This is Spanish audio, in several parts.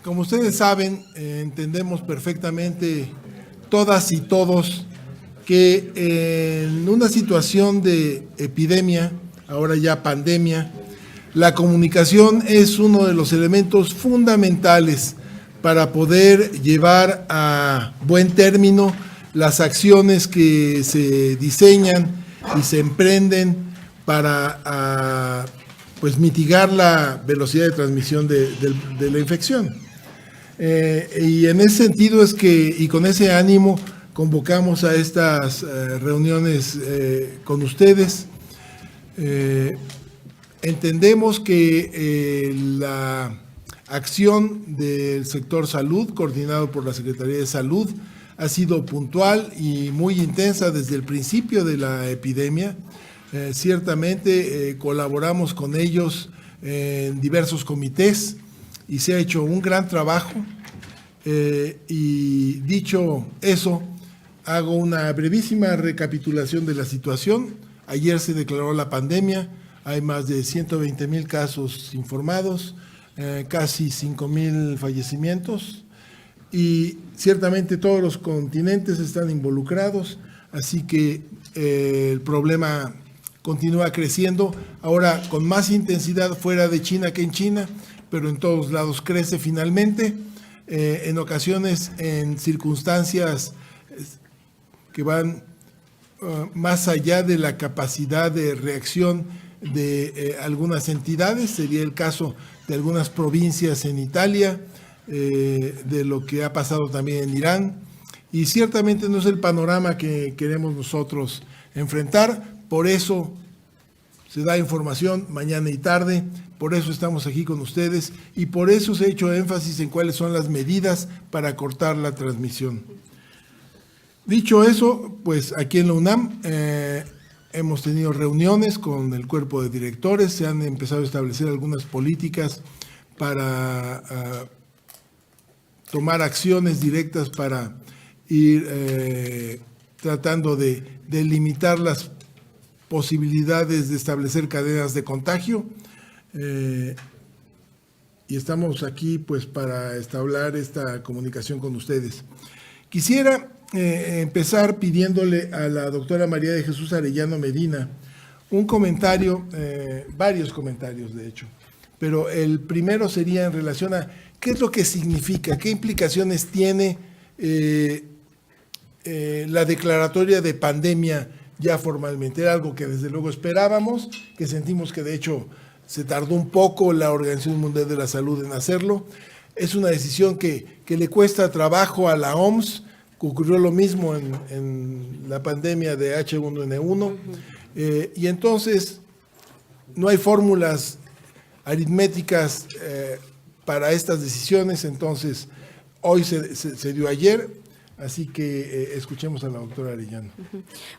Como ustedes saben, entendemos perfectamente todas y todos que en una situación de epidemia, ahora ya pandemia, la comunicación es uno de los elementos fundamentales para poder llevar a buen término las acciones que se diseñan y se emprenden para pues mitigar la velocidad de transmisión de la infección. Y en ese sentido es que, y con ese ánimo, convocamos a estas reuniones con ustedes. Entendemos que la acción del sector salud, coordinado por la Secretaría de Salud, ha sido puntual y muy intensa desde el principio de la epidemia. Ciertamente colaboramos con ellos en diversos comités y se ha hecho un gran trabajo. Y dicho eso, hago una brevísima recapitulación de la situación. Ayer se declaró la pandemia, hay más de 120,000 casos informados, casi 5,000 fallecimientos y ciertamente todos los continentes están involucrados, así que el problema continúa creciendo, ahora con más intensidad fuera de China que en China, pero en todos lados crece finalmente, en ocasiones en circunstancias que van más allá de la capacidad de reacción de algunas entidades, sería el caso de algunas provincias en Italia, de lo que ha pasado también en Irán, y ciertamente no es el panorama que queremos nosotros enfrentar, por eso se da información mañana y tarde, por eso estamos aquí con ustedes y por eso se ha hecho énfasis en cuáles son las medidas para cortar la transmisión. Dicho eso, pues aquí en la UNAM hemos tenido reuniones con el cuerpo de directores, se han empezado a establecer algunas políticas para tomar acciones directas para ir tratando de limitar las posibilidades de establecer cadenas de contagio. Y estamos aquí pues para establecer esta comunicación con ustedes. Quisiera empezar pidiéndole a la doctora María de Jesús Arellano Medina un comentario, varios comentarios de hecho, pero el primero sería en relación a qué es lo que significa, qué implicaciones tiene la declaratoria de pandemia ya formalmente. Era algo que desde luego esperábamos, que sentimos que de hecho se tardó un poco la Organización Mundial de la Salud en hacerlo. Es una decisión que le cuesta trabajo a la OMS. Ocurrió lo mismo en la pandemia de H1N1. Y entonces no hay fórmulas aritméticas para estas decisiones. Entonces hoy se dio ayer. Así que escuchemos a la doctora Arellano.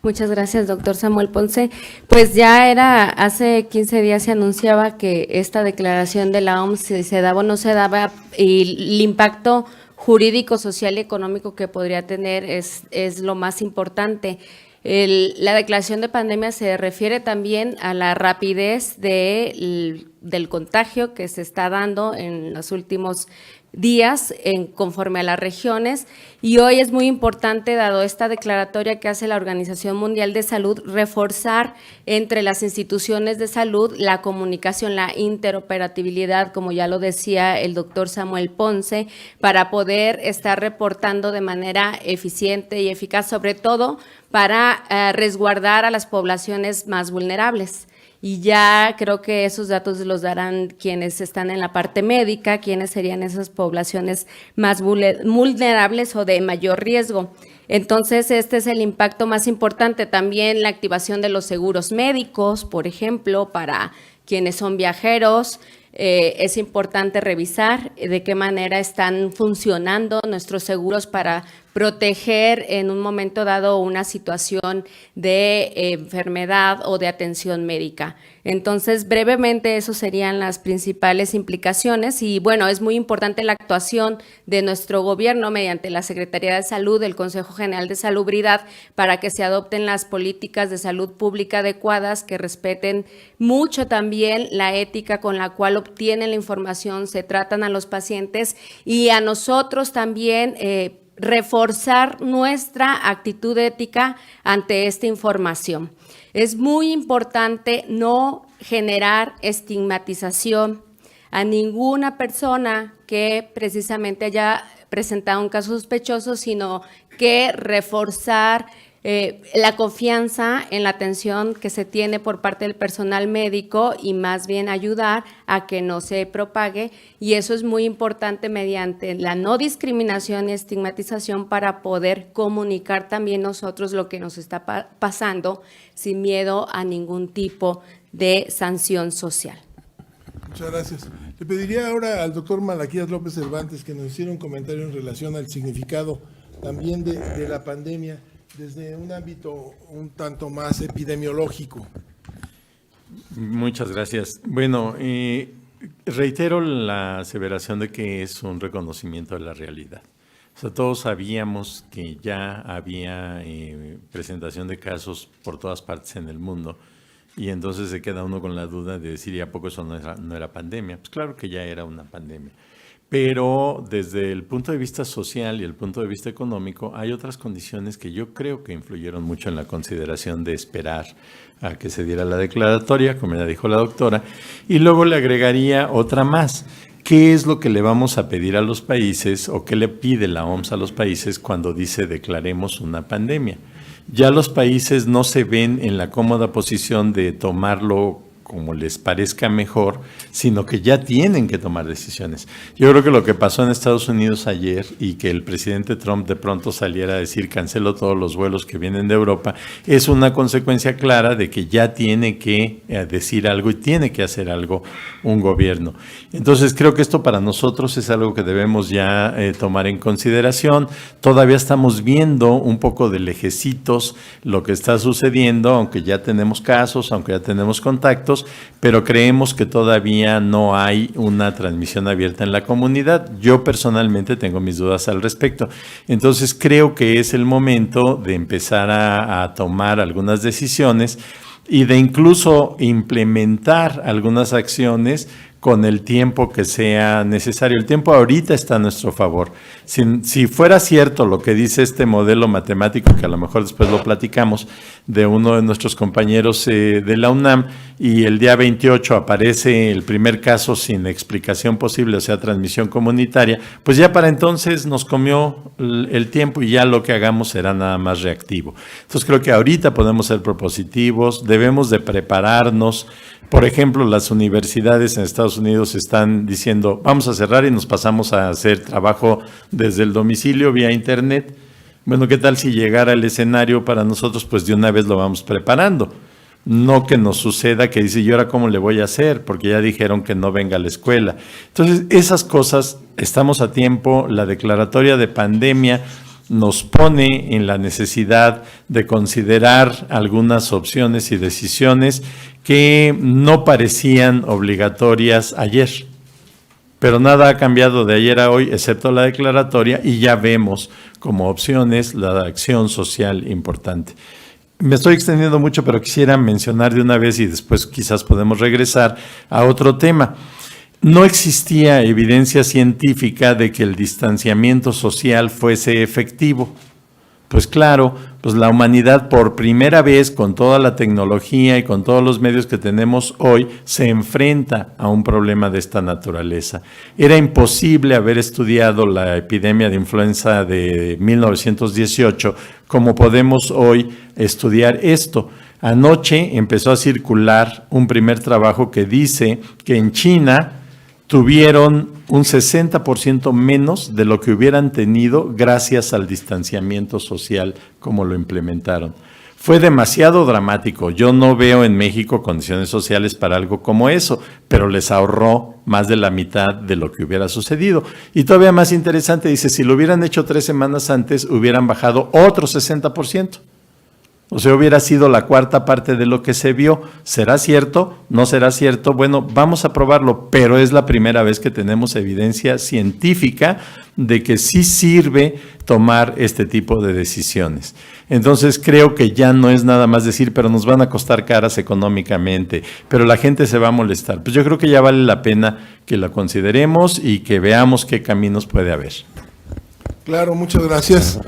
Muchas gracias, doctor Samuel Ponce. Pues ya hace 15 días se anunciaba que esta declaración de la OMS, si se daba o no se daba, y el impacto jurídico, social y económico que podría tener es lo más importante. La declaración de pandemia se refiere también a la rapidez del contagio que se está dando en los últimos días conforme a las regiones, y hoy es muy importante, dado esta declaratoria que hace la Organización Mundial de Salud, reforzar entre las instituciones de salud la comunicación, la interoperabilidad, como ya lo decía el doctor Samuel Ponce, para poder estar reportando de manera eficiente y eficaz, sobre todo para resguardar a las poblaciones más vulnerables. Y ya creo que esos datos los darán quienes están en la parte médica, quienes serían esas poblaciones más vulnerables o de mayor riesgo. Entonces, este es el impacto más importante. También la activación de los seguros médicos, por ejemplo, para quienes son viajeros. Es importante revisar de qué manera están funcionando nuestros seguros para proteger en un momento dado una situación de enfermedad o de atención médica. Entonces, brevemente, esas serían las principales implicaciones y, bueno, es muy importante la actuación de nuestro gobierno mediante la Secretaría de Salud, el Consejo General de Salubridad, para que se adopten las políticas de salud pública adecuadas que respeten mucho también la ética con la cual obtienen la información, se tratan a los pacientes y a nosotros también reforzar nuestra actitud ética ante esta información. Es muy importante no generar estigmatización a ninguna persona que precisamente haya presentado un caso sospechoso, sino que reforzar la confianza en la atención que se tiene por parte del personal médico y más bien ayudar a que no se propague, y eso es muy importante mediante la no discriminación y estigmatización para poder comunicar también nosotros lo que nos está pasando sin miedo a ningún tipo de sanción social. Muchas gracias. Le pediría ahora al doctor Malaquías López Cervantes que nos hiciera un comentario en relación al significado también de la pandemia desde un ámbito un tanto más epidemiológico. Muchas gracias. Bueno, reitero la aseveración de que es un reconocimiento de la realidad. O sea, todos sabíamos que ya había presentación de casos por todas partes en el mundo y entonces se queda uno con la duda de decir, ¿y a poco eso no era pandemia? Pues claro que ya era una pandemia. Pero desde el punto de vista social y el punto de vista económico hay otras condiciones que yo creo que influyeron mucho en la consideración de esperar a que se diera la declaratoria, como ya dijo la doctora, y luego le agregaría otra más. ¿Qué es lo que le vamos a pedir a los países o qué le pide la OMS a los países cuando dice declaremos una pandemia? Ya los países no se ven en la cómoda posición de tomarlo como les parezca mejor, sino que ya tienen que tomar decisiones. Yo creo que lo que pasó en Estados Unidos ayer y que el presidente Trump de pronto saliera a decir cancelo todos los vuelos que vienen de Europa, es una consecuencia clara de que ya tiene que decir algo y tiene que hacer algo un gobierno. Entonces creo que esto para nosotros es algo que debemos ya tomar en consideración. Todavía estamos viendo un poco de lejecitos lo que está sucediendo, aunque ya tenemos casos, aunque ya tenemos contactos, pero creemos que todavía no hay una transmisión abierta en la comunidad. Yo personalmente tengo mis dudas al respecto. Entonces creo que es el momento de empezar a tomar algunas decisiones y de incluso implementar algunas acciones con el tiempo que sea necesario. El tiempo ahorita está a nuestro favor. Si fuera cierto lo que dice este modelo matemático, que a lo mejor después lo platicamos, de uno de nuestros compañeros de la UNAM, y el día 28 aparece el primer caso sin explicación posible, o sea, transmisión comunitaria, pues ya para entonces nos comió el tiempo y ya lo que hagamos será nada más reactivo. Entonces creo que ahorita podemos ser propositivos, debemos de prepararnos. Por ejemplo, las universidades en Estados Unidos están diciendo, vamos a cerrar y nos pasamos a hacer trabajo desde el domicilio vía internet. Bueno, ¿qué tal si llegara el escenario para nosotros? Pues de una vez lo vamos preparando. No que nos suceda que dice, ¿y ahora cómo le voy a hacer? Porque ya dijeron que no venga a la escuela. Entonces, esas cosas, estamos a tiempo. La declaratoria de pandemia nos pone en la necesidad de considerar algunas opciones y decisiones que no parecían obligatorias ayer. Pero nada ha cambiado de ayer a hoy, excepto la declaratoria, y ya vemos como opciones la acción social importante. Me estoy extendiendo mucho, pero quisiera mencionar de una vez y después quizás podemos regresar a otro tema. No existía evidencia científica de que el distanciamiento social fuese efectivo. Pues claro, pues la humanidad por primera vez con toda la tecnología y con todos los medios que tenemos hoy se enfrenta a un problema de esta naturaleza. Era imposible haber estudiado la epidemia de influenza de 1918 como podemos hoy estudiar esto. Anoche empezó a circular un primer trabajo que dice que en China tuvieron un 60% menos de lo que hubieran tenido gracias al distanciamiento social como lo implementaron. Fue demasiado dramático. Yo no veo en México condiciones sociales para algo como eso, pero les ahorró más de la mitad de lo que hubiera sucedido. Y todavía más interesante, dice, si lo hubieran hecho 3 semanas antes, hubieran bajado otro 60%. O sea, hubiera sido la cuarta parte de lo que se vio. ¿Será cierto? ¿No será cierto? Bueno, vamos a probarlo, pero es la primera vez que tenemos evidencia científica de que sí sirve tomar este tipo de decisiones. Entonces, creo que ya no es nada más decir, pero nos van a costar caras económicamente, pero la gente se va a molestar. Pues yo creo que ya vale la pena que la consideremos y que veamos qué caminos puede haber. Claro, muchas gracias.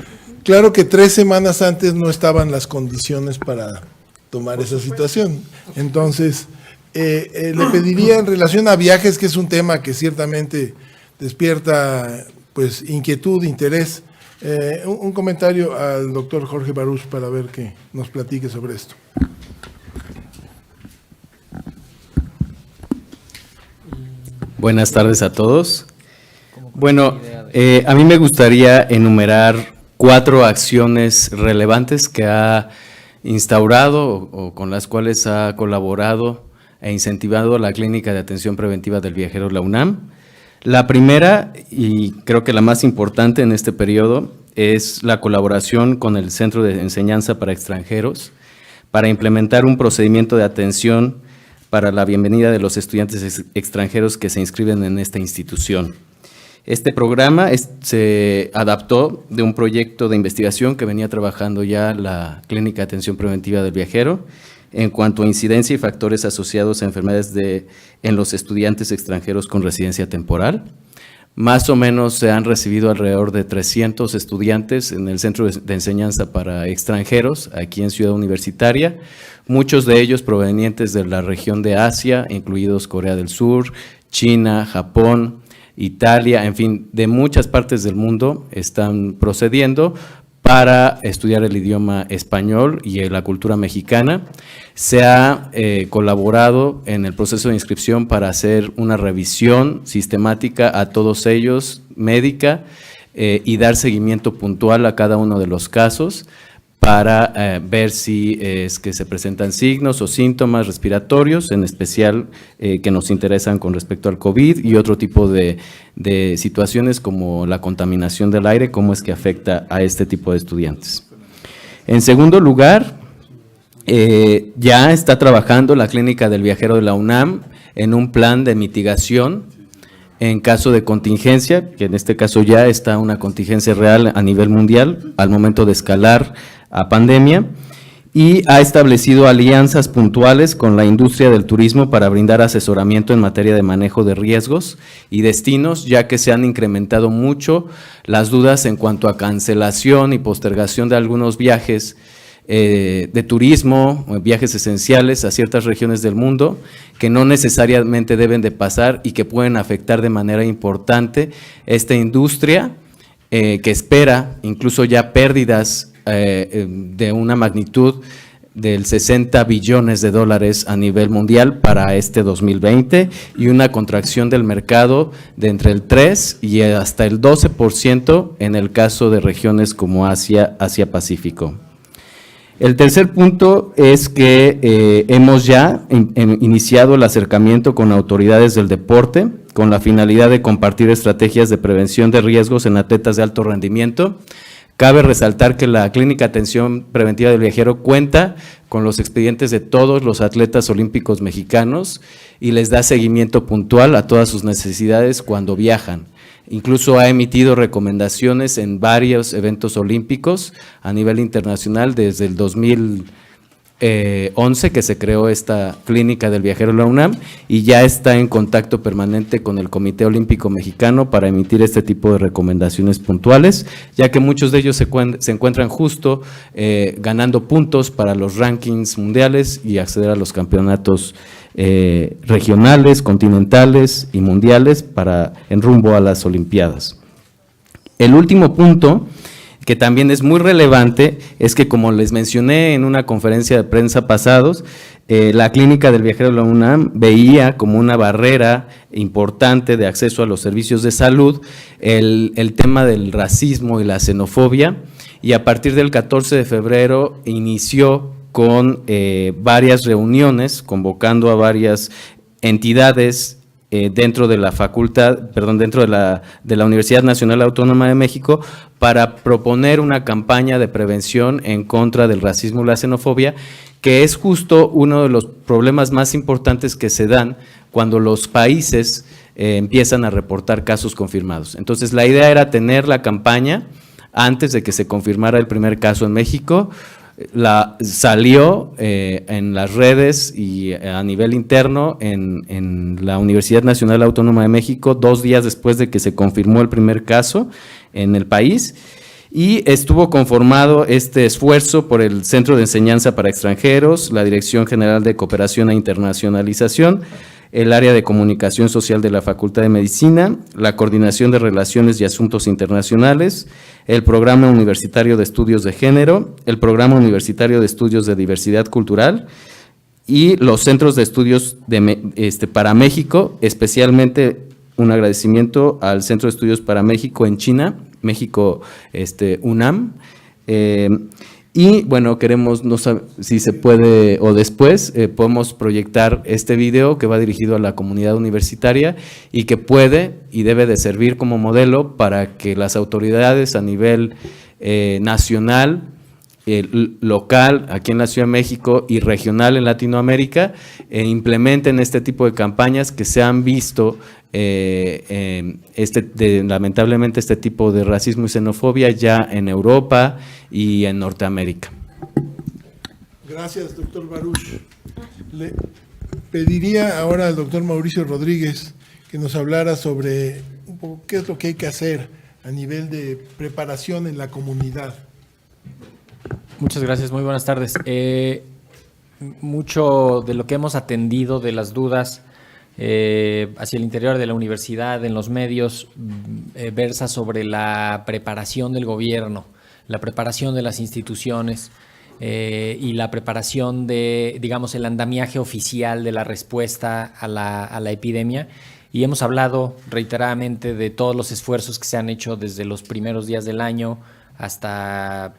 Claro que 3 semanas antes no estaban las condiciones para tomar esa situación. Entonces, le pediría en relación a viajes, que es un tema que ciertamente despierta pues inquietud, interés, un comentario al doctor Jorge Baruch para ver que nos platique sobre esto. Buenas tardes a todos. Bueno, a mí me gustaría enumerar 4 acciones relevantes que ha instaurado o con las cuales ha colaborado e incentivado la Clínica de Atención Preventiva del Viajero, la UNAM. La primera, y creo que la más importante en este periodo, es la colaboración con el Centro de Enseñanza para Extranjeros para implementar un procedimiento de atención para la bienvenida de los estudiantes extranjeros que se inscriben en esta institución. Este programa se adaptó de un proyecto de investigación que venía trabajando ya la Clínica de Atención Preventiva del Viajero en cuanto a incidencia y factores asociados a enfermedades en los estudiantes extranjeros con residencia temporal. Más o menos se han recibido alrededor de 300 estudiantes en el Centro de Enseñanza para Extranjeros, aquí en Ciudad Universitaria, muchos de ellos provenientes de la región de Asia, incluidos Corea del Sur, China, Japón, Italia, en fin, de muchas partes del mundo están procediendo para estudiar el idioma español y la cultura mexicana. Se ha colaborado en el proceso de inscripción para hacer una revisión sistemática a todos ellos, médica, y dar seguimiento puntual a cada uno de los casos para ver si es que se presentan signos o síntomas respiratorios, en especial que nos interesan con respecto al COVID y otro tipo de situaciones como la contaminación del aire, cómo es que afecta a este tipo de estudiantes. En segundo lugar, ya está trabajando la Clínica del Viajero de la UNAM en un plan de mitigación en caso de contingencia, que en este caso ya está una contingencia real a nivel mundial al momento de escalar a pandemia, y ha establecido alianzas puntuales con la industria del turismo para brindar asesoramiento en materia de manejo de riesgos y destinos, ya que se han incrementado mucho las dudas en cuanto a cancelación y postergación de algunos viajes de turismo, viajes esenciales a ciertas regiones del mundo que no necesariamente deben de pasar y que pueden afectar de manera importante esta industria que espera incluso ya pérdidas de una magnitud del 60 billones de dólares a nivel mundial para este 2020 y una contracción del mercado de entre el 3 y hasta el 12% en el caso de regiones como Asia-Pacífico. El tercer punto es que hemos ya iniciado el acercamiento con autoridades del deporte con la finalidad de compartir estrategias de prevención de riesgos en atletas de alto rendimiento. Cabe resaltar que la Clínica de Atención Preventiva del Viajero cuenta con los expedientes de todos los atletas olímpicos mexicanos y les da seguimiento puntual a todas sus necesidades cuando viajan. Incluso ha emitido recomendaciones en varios eventos olímpicos a nivel internacional desde el 2011 que se creó esta Clínica del Viajero de la UNAM y ya está en contacto permanente con el Comité Olímpico Mexicano para emitir este tipo de recomendaciones puntuales, ya que muchos de ellos se encuentran justo ganando puntos para los rankings mundiales y acceder a los campeonatos regionales, continentales y mundiales en rumbo a las Olimpiadas. El último punto, que también es muy relevante, es que como les mencioné en una conferencia de prensa pasados, la Clínica del Viajero de la UNAM veía como una barrera importante de acceso a los servicios de salud el tema del racismo y la xenofobia, y a partir del 14 de febrero inició con varias reuniones, convocando a varias entidades dentro de la facultad, perdón, dentro de la Universidad Nacional Autónoma de México, para proponer una campaña de prevención en contra del racismo y la xenofobia, que es justo uno de los problemas más importantes que se dan cuando los países empiezan a reportar casos confirmados. Entonces, la idea era tener la campaña antes de que se confirmara el primer caso en México. Salió en las redes y a nivel interno en la Universidad Nacional Autónoma de México 2 días después de que se confirmó el primer caso en el país, y estuvo conformado este esfuerzo por el Centro de Enseñanza para Extranjeros, la Dirección General de Cooperación e Internacionalización, el área de comunicación social de la Facultad de Medicina, la Coordinación de Relaciones y Asuntos Internacionales, el Programa Universitario de Estudios de Género, el Programa Universitario de Estudios de Diversidad Cultural y los Centros de Estudios para México, especialmente un agradecimiento al Centro de Estudios para México en China, México UNAM. Y bueno, queremos, no sé si se puede o después, podemos proyectar este video que va dirigido a la comunidad universitaria y que puede y debe de servir como modelo para que las autoridades a nivel nacional, local, aquí en la Ciudad de México, y regional en Latinoamérica, implementen este tipo de campañas que se han visto, lamentablemente este tipo de racismo y xenofobia ya en Europa y en Norteamérica. Gracias, doctor Baruch. Le pediría ahora al doctor Mauricio Rodríguez que nos hablara sobre un poco qué es lo que hay que hacer a nivel de preparación en la comunidad. Muchas gracias, muy buenas tardes. Mucho de lo que hemos atendido, de las dudas hacia el interior de la universidad, en los medios, versa sobre la preparación del gobierno, la preparación de las instituciones y la preparación de, digamos, el andamiaje oficial de la respuesta a la epidemia. Y hemos hablado reiteradamente de todos los esfuerzos que se han hecho desde los primeros días del año hasta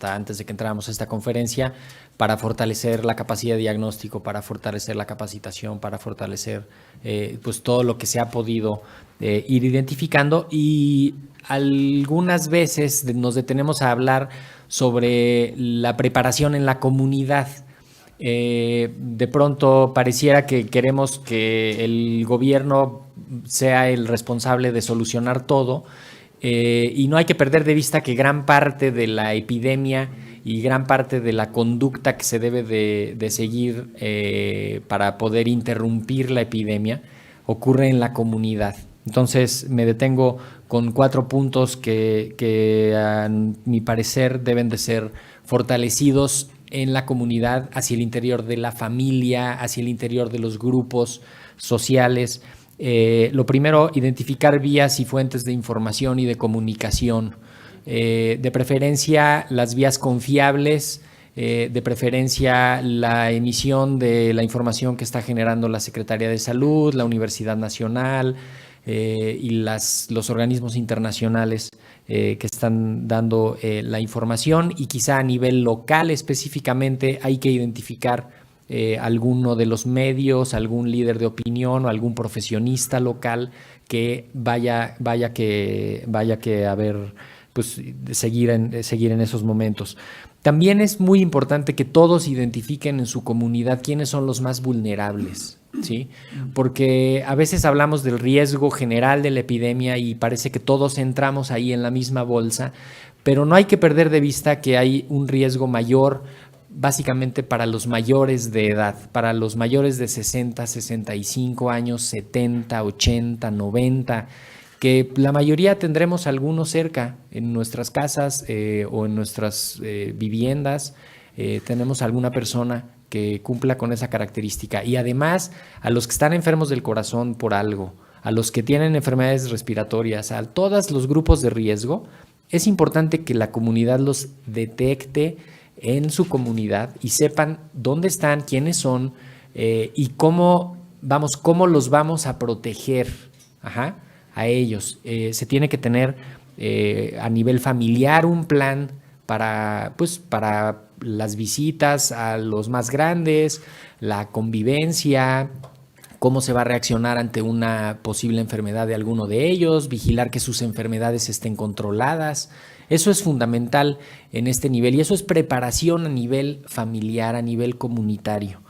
antes de que entráramos a esta conferencia, para fortalecer la capacidad de diagnóstico, para fortalecer la capacitación, para fortalecer todo lo que se ha podido ir identificando. Y algunas veces nos detenemos a hablar sobre la preparación en la comunidad. De pronto pareciera que queremos que el gobierno sea el responsable de solucionar todo, y no hay que perder de vista que gran parte de la epidemia y gran parte de la conducta que se debe de seguir para poder interrumpir la epidemia ocurre en la comunidad. Entonces me detengo con 4 puntos que a mi parecer deben de ser fortalecidos en la comunidad, hacia el interior de la familia, hacia el interior de los grupos sociales. Lo primero, identificar vías y fuentes de información y de comunicación. De preferencia, las vías confiables, de preferencia la emisión de la información que está generando la Secretaría de Salud, la Universidad Nacional y los organismos internacionales que están dando la información, y quizá a nivel local específicamente hay que identificar alguno de los medios, algún líder de opinión o algún profesionista local que vaya que haber, pues, seguir en esos momentos. También es muy importante que todos identifiquen en su comunidad quiénes son los más vulnerables, ¿sí? Porque a veces hablamos del riesgo general de la epidemia y parece que todos entramos ahí en la misma bolsa, pero no hay que perder de vista que hay un riesgo mayor básicamente para los mayores de edad, para los mayores de 60, 65 años, 70, 80, 90, que la mayoría tendremos alguno cerca en nuestras casas o en nuestras viviendas. Tenemos alguna persona que cumpla con esa característica. Y además, a los que están enfermos del corazón por algo, a los que tienen enfermedades respiratorias, a todos los grupos de riesgo, es importante que la comunidad los detecte en su comunidad y sepan dónde están, quiénes son y cómo los vamos a proteger a ellos. Se tiene que tener a nivel familiar un plan para las visitas a los más grandes, la convivencia, cómo se va a reaccionar ante una posible enfermedad de alguno de ellos, vigilar que sus enfermedades estén controladas. Eso es fundamental en este nivel y eso es preparación a nivel familiar, a nivel comunitario.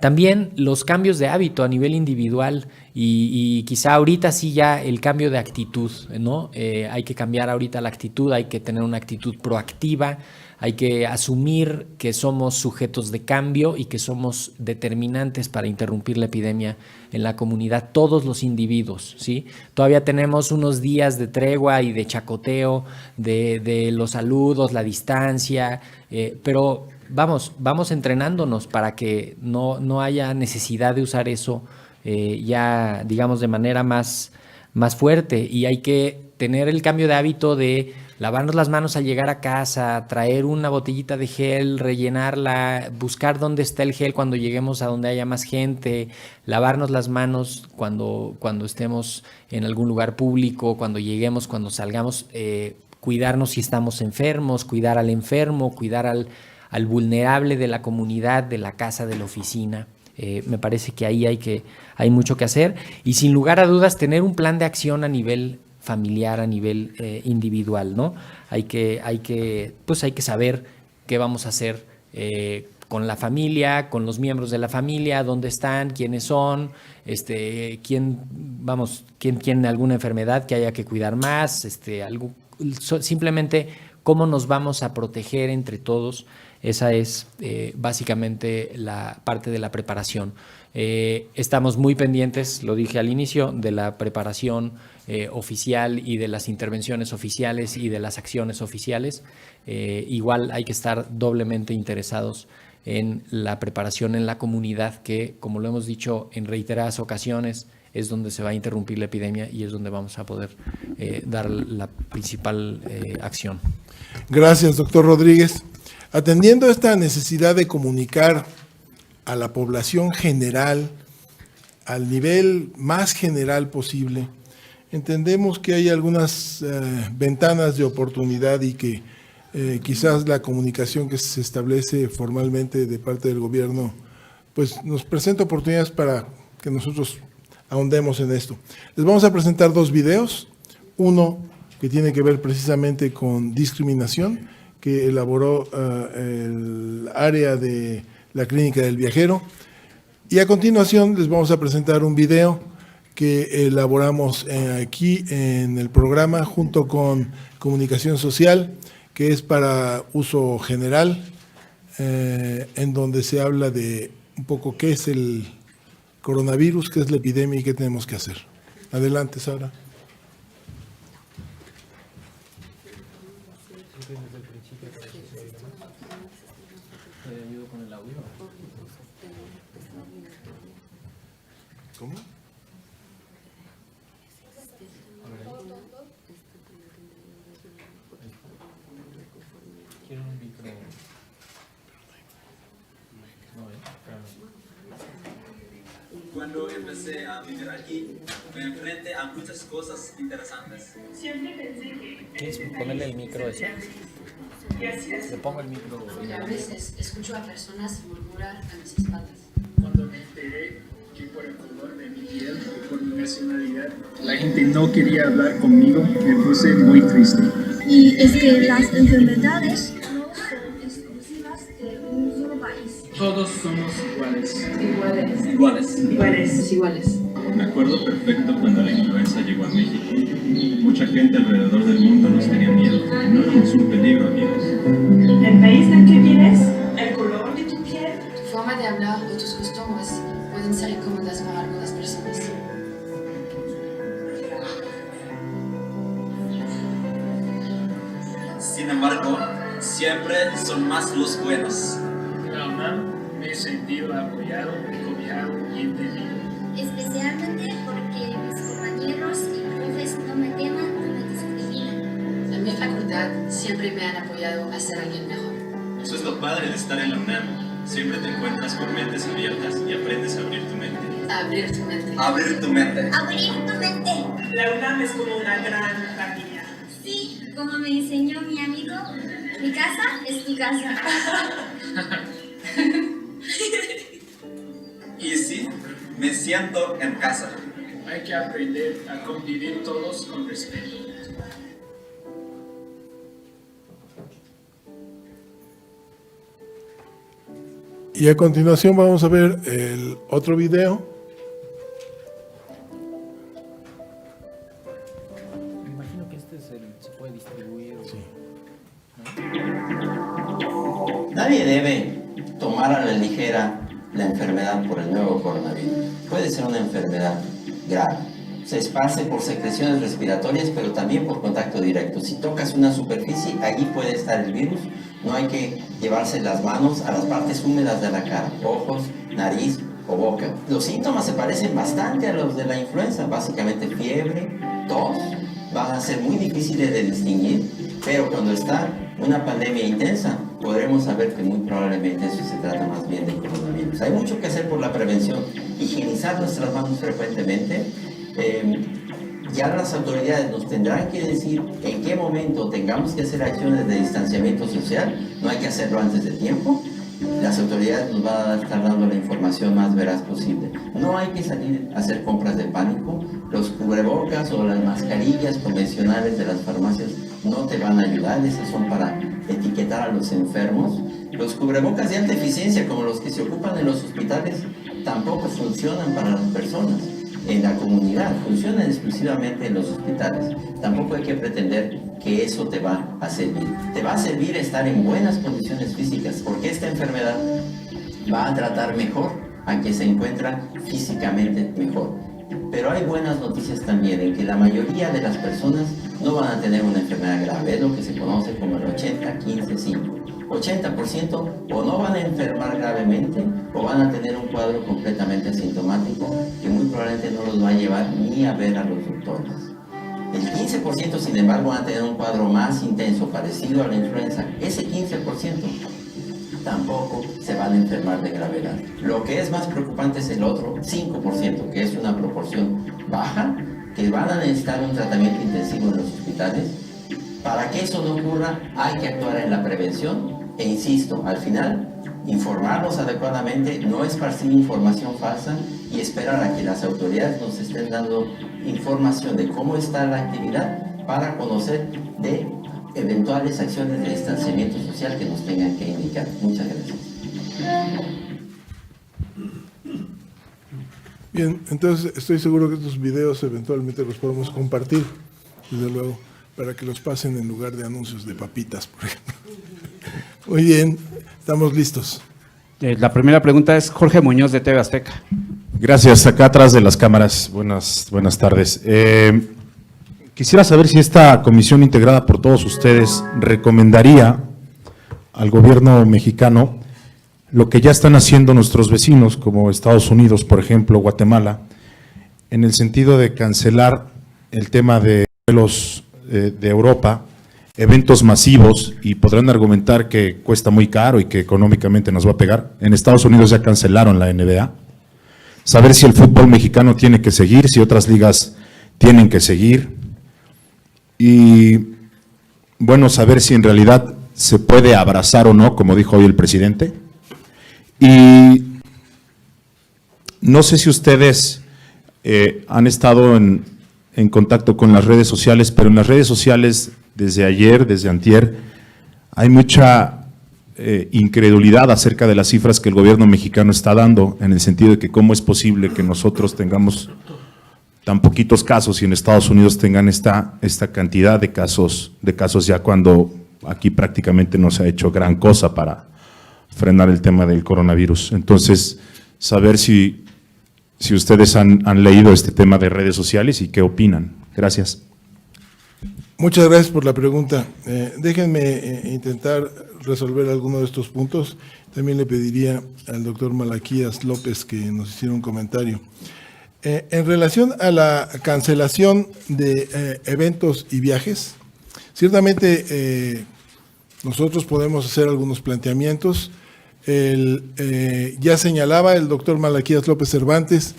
También los cambios de hábito a nivel individual y quizá ahorita sí ya el cambio de actitud, ¿no? Hay que cambiar ahorita la actitud, hay que tener una actitud proactiva, hay que asumir que somos sujetos de cambio y que somos determinantes para interrumpir la epidemia en la comunidad, todos los individuos, ¿sí? Todavía tenemos unos días de tregua y de chacoteo, de los saludos, la distancia, pero vamos entrenándonos para que no haya necesidad de usar eso ya, digamos, de manera más fuerte, y hay que tener el cambio de hábito de lavarnos las manos al llegar a casa, traer una botellita de gel, rellenarla, buscar dónde está el gel cuando lleguemos a donde haya más gente, lavarnos las manos cuando estemos en algún lugar público, cuando lleguemos, cuando salgamos, cuidarnos si estamos enfermos, cuidar al enfermo, cuidar al vulnerable de la comunidad, de la casa, de la oficina. Me parece que ahí hay mucho que hacer y sin lugar a dudas tener un plan de acción a nivel familiar, a nivel individual, ¿no? Hay que saber qué vamos a hacer con la familia, con los miembros de la familia, dónde están, quiénes son, quién tiene alguna enfermedad que haya que cuidar más, simplemente cómo nos vamos a proteger entre todos. Esa es básicamente la parte de la preparación. Estamos muy pendientes, lo dije al inicio, de la preparación oficial y de las intervenciones oficiales y de las acciones oficiales. Igual hay que estar doblemente interesados en la preparación en la comunidad, que, como lo hemos dicho en reiteradas ocasiones, es donde se va a interrumpir la epidemia y es donde vamos a poder dar la principal acción. Gracias, doctor Rodríguez. Atendiendo esta necesidad de comunicar a la población general, al nivel más general posible, entendemos que hay algunas ventanas de oportunidad y que quizás la comunicación que se establece formalmente de parte del gobierno, pues nos presenta oportunidades para que nosotros ahondemos en esto. Les vamos a presentar 2 videos, uno que tiene que ver precisamente con discriminación, que elaboró el área de la Clínica del Viajero, y a continuación les vamos a presentar un video que elaboramos aquí en el programa junto con Comunicación Social, que es para uso general, en donde se habla de un poco qué es el coronavirus, qué es la epidemia y qué tenemos que hacer. Adelante, Sara. ¿Cómo? Quiero un micro. Cuando empecé a vivir aquí, me enfrenté a muchas cosas interesantes. Siempre pensé que... ¿Quieres ponerle el micro a eso? Le pongo el micro. A veces escucho a personas murmurar a mis espaldas. Cuando me enteré que por el color de mi piel y por mi nacionalidad, la gente no quería hablar conmigo, me puse muy triste. Y es que las enfermedades no son exclusivas de un solo país. Todos somos iguales. Iguales. Me acuerdo perfecto cuando la influenza llegó a México. Mucha gente alrededor del mundo nos tenía miedo. No éramos un peligro, amigos. ¿El país del que vienes? ¿El color de tu piel? Tu forma de hablar o tus costumbres pueden ser incómodas para algunas personas. Sin embargo, siempre son más los buenos. En la UNAM me he sentido apoyado, cobijado y entendido. Especialmente porque mis compañeros y profes no me teman, no me discriminan. En mi facultad siempre me han apoyado a ser alguien mejor. Eso es lo padre de estar en la UNAM. Siempre te encuentras con mentes abiertas y aprendes a abrir tu mente. Abrir tu mente. Abrir tu mente. Abrir tu mente. La UNAM es como una gran familia. Sí, como me enseñó mi amigo, mi casa es tu casa. Y sí, me siento en casa. Hay que aprender a convivir todos con respeto. Y a continuación vamos a ver el otro video. Me imagino que este se puede distribuir. Nadie debe tomar a la ligera la enfermedad por el nuevo coronavirus. Puede ser una enfermedad grave. Se esparce por secreciones respiratorias, pero también por contacto directo. Si tocas una superficie, allí puede estar el virus. No hay que llevarse las manos a las partes húmedas de la cara, ojos, nariz o boca. Los síntomas se parecen bastante a los de la influenza, básicamente fiebre, tos. Van a ser muy difíciles de distinguir, pero cuando está una pandemia intensa, podremos saber que muy probablemente eso se trata más bien de coronavirus. Hay mucho que hacer por la prevención. Higienizar nuestras manos frecuentemente. Ya las autoridades nos tendrán que decir en qué momento tengamos que hacer acciones de distanciamiento social. No hay que hacerlo antes de tiempo. Las autoridades nos van a estar dando la información más veraz posible. No hay que salir a hacer compras de pánico. Los cubrebocas o las mascarillas convencionales de las farmacias no te van a ayudar. Esas son para etiquetar a los enfermos. Los cubrebocas de alta eficiencia, como los que se ocupan en los hospitales, tampoco funcionan para las personas en la comunidad, funcionan exclusivamente en los hospitales. Tampoco hay que pretender que eso te va a servir. Te va a servir estar en buenas condiciones físicas, porque esta enfermedad va a tratar mejor a quien se encuentra físicamente mejor. Pero hay buenas noticias también, en que la mayoría de las personas no van a tener una enfermedad grave, es lo que se conoce como el 80-15-5. 80% o no van a enfermar gravemente o van a tener un cuadro completamente asintomático que muy probablemente no los va a llevar ni a ver a los doctores. El 15%, sin embargo, van a tener un cuadro más intenso, parecido a la influenza. Ese 15% tampoco se van a enfermar de gravedad. Lo que es más preocupante es el otro 5%, que es una proporción baja, que van a necesitar un tratamiento intensivo en los hospitales. Para que eso no ocurra, hay que actuar en la prevención e insisto, al final, informarnos adecuadamente, no esparcir información falsa y esperar a que las autoridades nos estén dando información de cómo está la actividad para conocer de eventuales acciones de distanciamiento social que nos tengan que indicar. Muchas gracias. Bien, entonces estoy seguro que estos videos eventualmente los podemos compartir, desde luego, para que los pasen en lugar de anuncios de papitas, por ejemplo. Muy bien, estamos listos. La primera pregunta es Jorge Muñoz de TV Azteca. Gracias, acá atrás de las cámaras. Buenas tardes. Quisiera saber si esta comisión integrada por todos ustedes recomendaría al gobierno mexicano lo que ya están haciendo nuestros vecinos, como Estados Unidos, por ejemplo, Guatemala, en el sentido de cancelar el tema de vuelos de Europa, eventos masivos, y podrán argumentar que cuesta muy caro y que económicamente nos va a pegar. En Estados Unidos ya cancelaron la NBA. Saber si el fútbol mexicano tiene que seguir, si otras ligas tienen que seguir. Y, bueno, saber si en realidad se puede abrazar o no, como dijo hoy el presidente. Y no sé si ustedes han estado en contacto con las redes sociales, pero en las redes sociales desde ayer, desde antier, hay mucha incredulidad acerca de las cifras que el gobierno mexicano está dando, en el sentido de que cómo es posible que nosotros tengamos tan poquitos casos y en Estados Unidos tengan esta cantidad de casos ya, cuando aquí prácticamente no se ha hecho gran cosa para frenar el tema del coronavirus. Entonces, saber si ustedes han leído este tema de redes sociales y qué opinan. Gracias. Muchas gracias por la pregunta. Déjenme intentar resolver alguno de estos puntos. También le pediría al doctor Malaquías López que nos hiciera un comentario. En relación a la cancelación de eventos y viajes, ciertamente nosotros podemos hacer algunos planteamientos. Ya señalaba el doctor Malaquías López Cervantes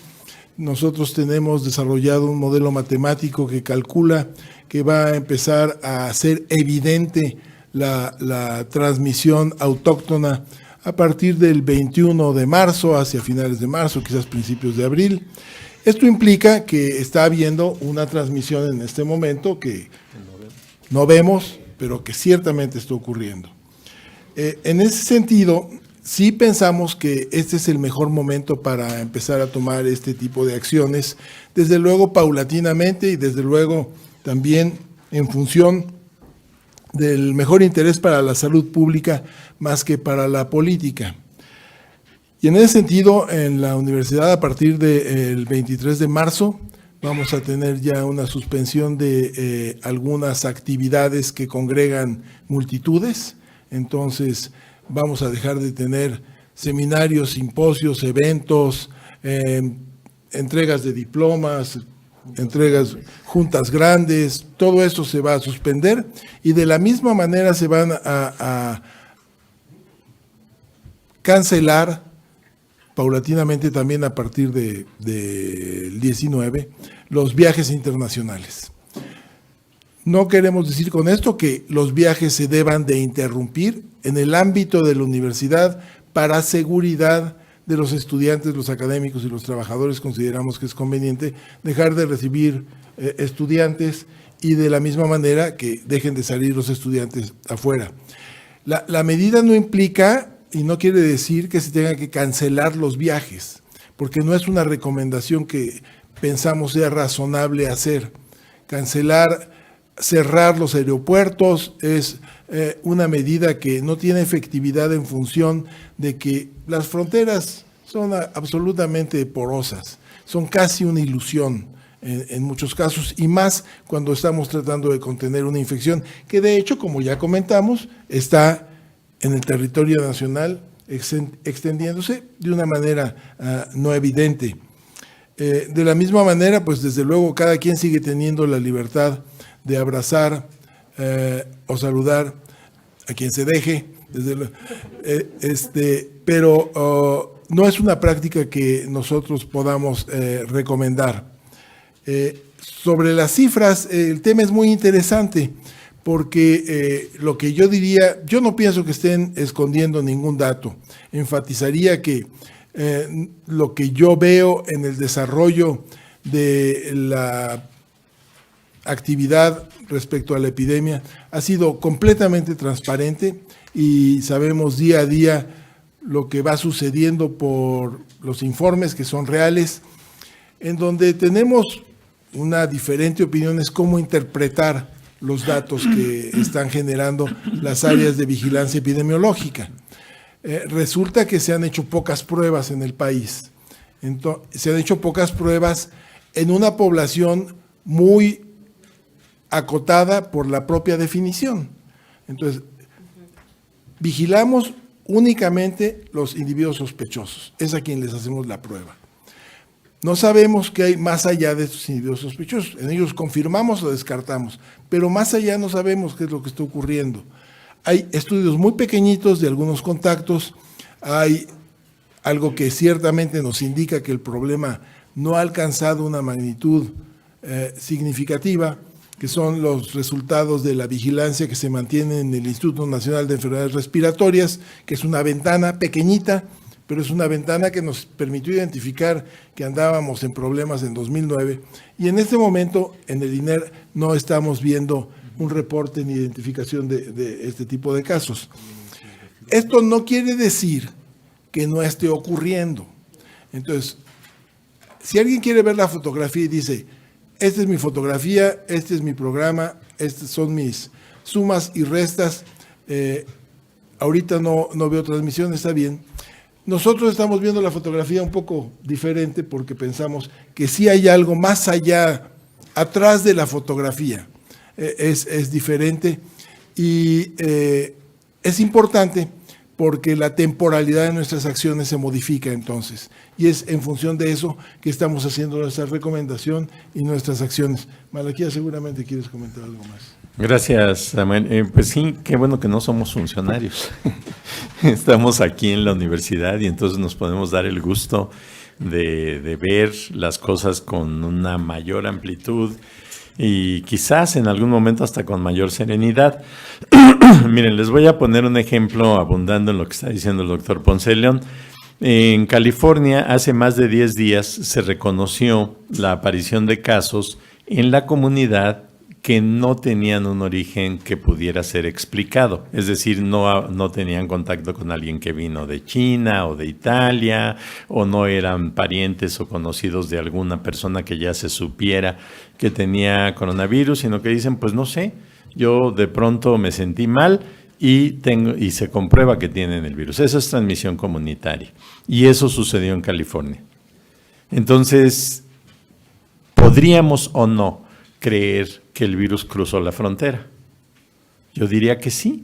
nosotros tenemos desarrollado un modelo matemático que calcula que va a empezar a ser evidente la transmisión autóctona a partir del 21 de marzo, hacia finales de marzo, quizás principios de abril. Esto implica que está habiendo una transmisión en este momento que no vemos, pero que ciertamente está ocurriendo. En ese sentido, sí pensamos que este es el mejor momento para empezar a tomar este tipo de acciones, desde luego paulatinamente y desde luego también en función del mejor interés para la salud pública más que para la política. Y en ese sentido, en la universidad, a partir del 23 de marzo, vamos a tener ya una suspensión de algunas actividades que congregan multitudes. Entonces, vamos a dejar de tener seminarios, simposios, eventos, entregas de diplomas, entregas, juntas grandes, todo eso se va a suspender y de la misma manera se van a cancelar paulatinamente también a partir del 19 los viajes internacionales. No queremos decir con esto que los viajes se deban de interrumpir en el ámbito de la universidad para seguridad de los estudiantes, los académicos y los trabajadores. Consideramos que es conveniente dejar de recibir estudiantes y de la misma manera que dejen de salir los estudiantes afuera. La medida no implica y no quiere decir que se tenga que cancelar los viajes, porque no es una recomendación que pensamos sea razonable hacer. Cerrar los aeropuertos es una medida que no tiene efectividad en función de que las fronteras son absolutamente porosas, son casi una ilusión en muchos casos, y más cuando estamos tratando de contener una infección que de hecho, como ya comentamos, está en el territorio nacional extendiéndose de una manera no evidente. De la misma manera, pues desde luego cada quien sigue teniendo la libertad de abrazar o saludar a quien se deje, pero no es una práctica que nosotros podamos recomendar. Sobre las cifras, el tema es muy interesante porque lo que yo diría, yo no pienso que estén escondiendo ningún dato. Enfatizaría que lo que yo veo en el desarrollo de la actividad respecto a la epidemia ha sido completamente transparente y sabemos día a día lo que va sucediendo por los informes que son reales, en donde tenemos una diferente opinión es cómo interpretar los datos que están generando las áreas de vigilancia epidemiológica. Resulta que se han hecho pocas pruebas en el país. Se han hecho pocas pruebas en una población muy acotada por la propia definición. Entonces, vigilamos únicamente los individuos sospechosos. Es a quien les hacemos la prueba. No sabemos qué hay más allá de estos individuos sospechosos. En ellos confirmamos o descartamos, pero más allá no sabemos qué es lo que está ocurriendo. Hay estudios muy pequeñitos de algunos contactos, hay algo que ciertamente nos indica que el problema no ha alcanzado una magnitud significativa, que son los resultados de la vigilancia que se mantiene en el Instituto Nacional de Enfermedades Respiratorias, que es una ventana pequeñita, pero es una ventana que nos permitió identificar que andábamos en problemas en 2009, y en este momento en el INER no estamos viendo un reporte ni identificación de este tipo de casos. Esto no quiere decir que no esté ocurriendo. Entonces, si alguien quiere ver la fotografía y dice, esta es mi fotografía, este es mi programa, estas son mis sumas y restas, ahorita no veo transmisión, está bien. Nosotros estamos viendo la fotografía un poco diferente porque pensamos que sí hay algo más allá, atrás de la fotografía. Es diferente y es importante porque la temporalidad de nuestras acciones se modifica entonces. Y es en función de eso que estamos haciendo nuestra recomendación y nuestras acciones. Malaquía, seguramente quieres comentar algo más. Gracias, Samuel. Pues sí, qué bueno que no somos funcionarios. Estamos aquí en la universidad y entonces nos podemos dar el gusto de ver las cosas con una mayor amplitud y quizás en algún momento hasta con mayor serenidad. Miren, les voy a poner un ejemplo abundando en lo que está diciendo el doctor Ponce de León. En California, hace más de 10 días se reconoció la aparición de casos en la comunidad que no tenían un origen que pudiera ser explicado. Es decir, no tenían contacto con alguien que vino de China o de Italia, o no eran parientes o conocidos de alguna persona que ya se supiera que tenía coronavirus, sino que dicen, pues no sé, yo de pronto me sentí mal y se comprueba que tienen el virus. Eso es transmisión comunitaria. Y eso sucedió en California. Entonces, ¿podríamos o no creer que el virus cruzó la frontera? Yo diría que sí.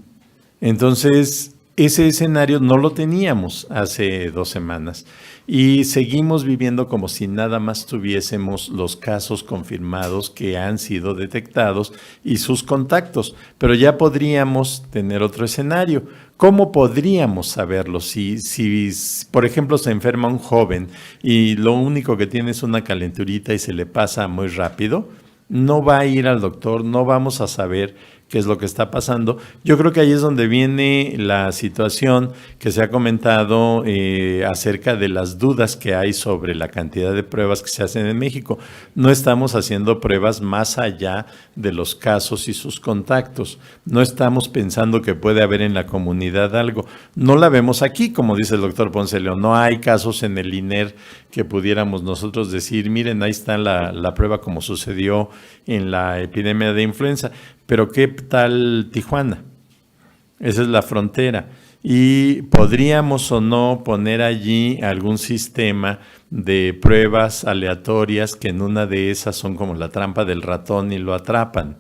Entonces, ese escenario no lo teníamos hace 2 semanas y seguimos viviendo como si nada más tuviésemos los casos confirmados que han sido detectados y sus contactos, pero ya podríamos tener otro escenario. ¿Cómo podríamos saberlo? Si, por ejemplo, se enferma un joven y lo único que tiene es una calenturita y se le pasa muy rápido, no va a ir al doctor, no vamos a saber qué es lo que está pasando. Yo creo que ahí es donde viene la situación que se ha comentado acerca de las dudas que hay sobre la cantidad de pruebas que se hacen en México. No estamos haciendo pruebas más allá de los casos y sus contactos. No estamos pensando que puede haber en la comunidad algo. No la vemos aquí, como dice el doctor Ponce de León. No hay casos en el INER que pudiéramos nosotros decir, miren, ahí está la prueba como sucedió en la epidemia de influenza. Pero ¿qué tal Tijuana? Esa es la frontera. Y podríamos o no poner allí algún sistema de pruebas aleatorias que en una de esas son como la trampa del ratón y lo atrapan.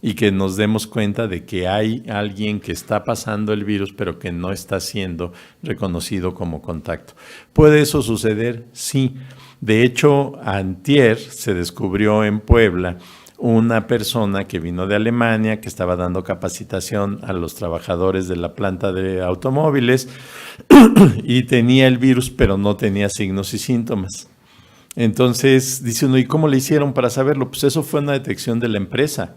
Y que nos demos cuenta de que hay alguien que está pasando el virus, pero que no está siendo reconocido como contacto. ¿Puede eso suceder? Sí. De hecho, antier se descubrió en Puebla una persona que vino de Alemania, que estaba dando capacitación a los trabajadores de la planta de automóviles y tenía el virus, pero no tenía signos y síntomas. Entonces, dice uno, ¿y cómo le hicieron para saberlo? Pues eso fue una detección de la empresa.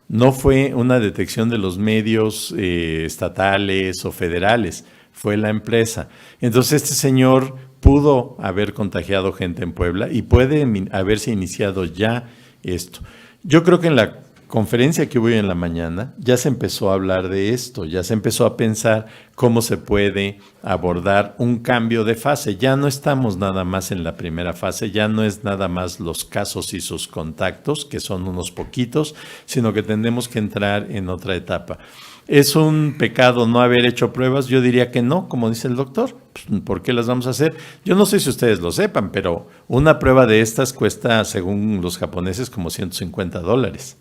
No fue una detección de los medios estatales o federales, fue la empresa. Entonces, este señor pudo haber contagiado gente en Puebla y puede haberse iniciado ya esto. Yo creo que en la conferencia que hubo en la mañana ya se empezó a hablar de esto, ya se empezó a pensar cómo se puede abordar un cambio de fase. Ya no estamos nada más en la primera fase, ya no es nada más los casos y sus contactos, que son unos poquitos, sino que tenemos que entrar en otra etapa. ¿Es un pecado no haber hecho pruebas? Yo diría que no, como dice el doctor. ¿Por qué las vamos a hacer? Yo no sé si ustedes lo sepan, pero una prueba de estas cuesta, según los japoneses, como $150.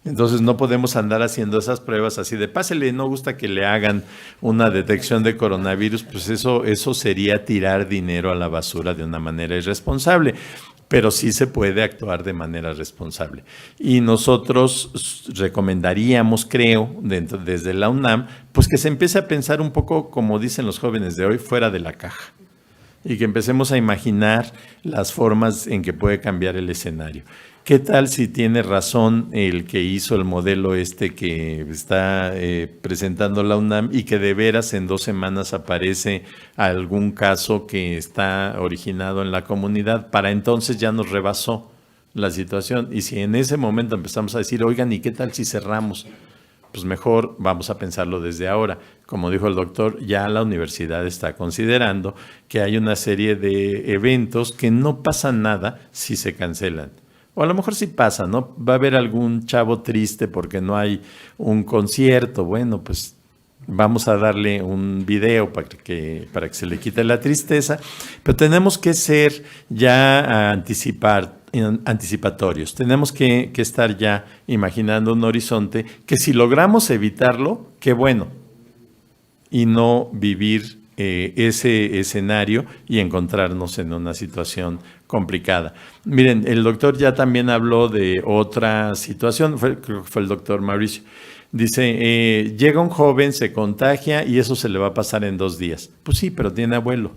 Entonces no podemos andar haciendo esas pruebas así de pásele, no gusta que le hagan una detección de coronavirus, pues eso sería tirar dinero a la basura de una manera irresponsable. Pero sí se puede actuar de manera responsable. Y nosotros recomendaríamos, creo, desde la UNAM, pues que se empiece a pensar un poco, como dicen los jóvenes de hoy, fuera de la caja. Y que empecemos a imaginar las formas en que puede cambiar el escenario. ¿Qué tal si tiene razón el que hizo el modelo que está presentando la UNAM y que de veras en 2 semanas aparece algún caso que está originado en la comunidad? Para entonces ya nos rebasó la situación. Y si en ese momento empezamos a decir, oigan, ¿y qué tal si cerramos? Pues mejor vamos a pensarlo desde ahora. Como dijo el doctor, ya la universidad está considerando que hay una serie de eventos que no pasa nada si se cancelan. O a lo mejor sí pasa, ¿no? Va a haber algún chavo triste porque no hay un concierto. Bueno, pues vamos a darle un video para que se le quite la tristeza. Pero tenemos que ser ya anticipatorios. Tenemos que estar ya imaginando un horizonte que si logramos evitarlo, qué bueno. Y no vivir ese escenario y encontrarnos en una situación complicada. Miren, el doctor ya también habló de otra situación, creo que fue el doctor Mauricio. Dice, llega un joven, se contagia y eso se le va a pasar en 2 días. Pues sí, pero tiene abuelo.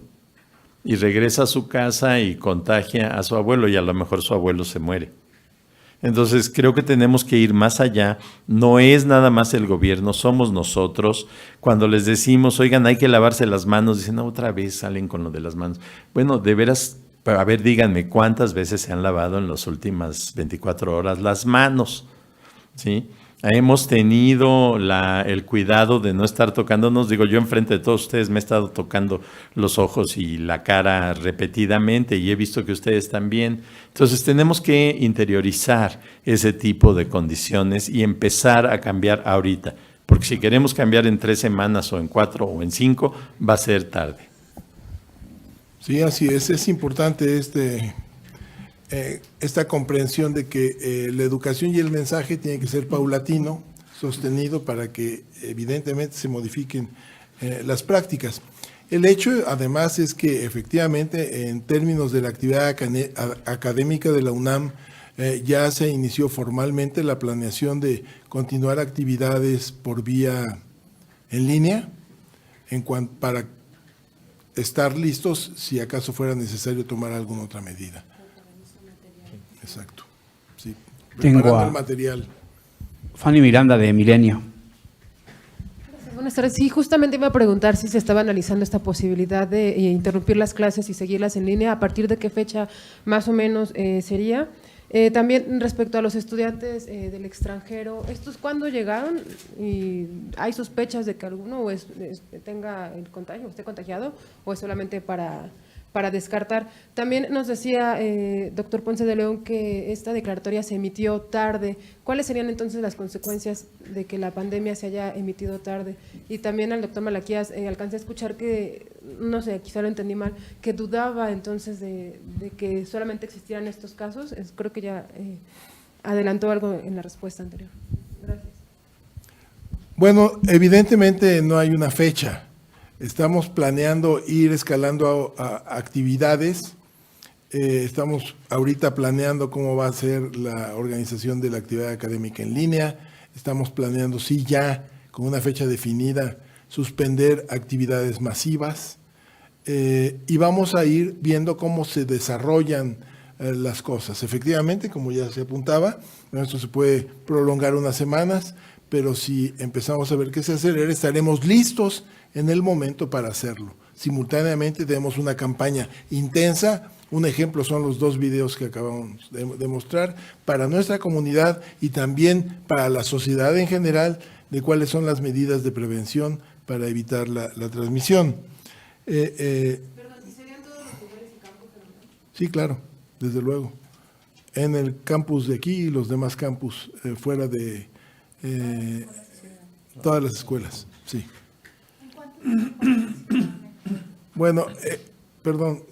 y regresa a su casa y contagia a su abuelo y a lo mejor su abuelo se muere. Entonces creo que tenemos que ir más allá. No es nada más el gobierno, somos nosotros. Cuando les decimos, oigan, hay que lavarse las manos, dicen, no, otra vez salen con lo de las manos. Bueno, de veras, a ver, díganme, ¿cuántas veces se han lavado en las últimas 24 horas las manos? ¿Sí? Hemos tenido el cuidado de no estar tocándonos. Digo, yo enfrente de todos ustedes me he estado tocando los ojos y la cara repetidamente y he visto que ustedes también. Entonces tenemos que interiorizar ese tipo de condiciones y empezar a cambiar ahorita. Porque si queremos cambiar en 3 semanas o en 4 o en 5, va a ser tarde. Sí, así es importante esta comprensión de que la educación y el mensaje tienen que ser paulatino, sostenido para que evidentemente se modifiquen las prácticas. El hecho además es que efectivamente en términos de la actividad académica de la UNAM ya se inició formalmente la planeación de continuar actividades por vía en línea para estar listos si acaso fuera necesario tomar alguna otra medida. Exacto. Sí. Tengo el material. Fanny Miranda de Milenio. Buenas tardes. Sí, justamente iba a preguntar si se estaba analizando esta posibilidad de interrumpir las clases y seguirlas en línea. ¿A partir de qué fecha más o menos sería? También respecto a los estudiantes del extranjero, ¿estos cuándo llegaron? ¿Y hay sospechas de que alguno tenga el contagio, esté contagiado, o es solamente para descartar? También nos decía doctor Ponce de León que esta declaratoria se emitió tarde. ¿Cuáles serían entonces las consecuencias de que la pandemia se haya emitido tarde? Y también al doctor Malaquías, alcancé a escuchar que, no sé, quizá lo entendí mal, que dudaba entonces de que solamente existieran estos casos. Creo que ya adelantó algo en la respuesta anterior. Gracias. Bueno, evidentemente no hay una fecha. Estamos planeando ir escalando a actividades. Estamos ahorita planeando cómo va a ser la organización de la actividad académica en línea. Estamos planeando, sí, ya con una fecha definida, suspender actividades masivas. Y vamos a ir viendo cómo se desarrollan las cosas. Efectivamente, como ya se apuntaba, esto se puede prolongar unas semanas, pero si empezamos a ver qué se acelera, estaremos listos en el momento para hacerlo. Simultáneamente tenemos una campaña intensa. Un ejemplo son los 2 videos que acabamos de mostrar para nuestra comunidad y también para la sociedad en general de cuáles son las medidas de prevención para evitar la transmisión. Perdón, ¿y serían todos los lugares y campus? Sí, claro, desde luego. En el campus de aquí y los demás campus fuera de todas las escuelas, sí. Bueno, perdón.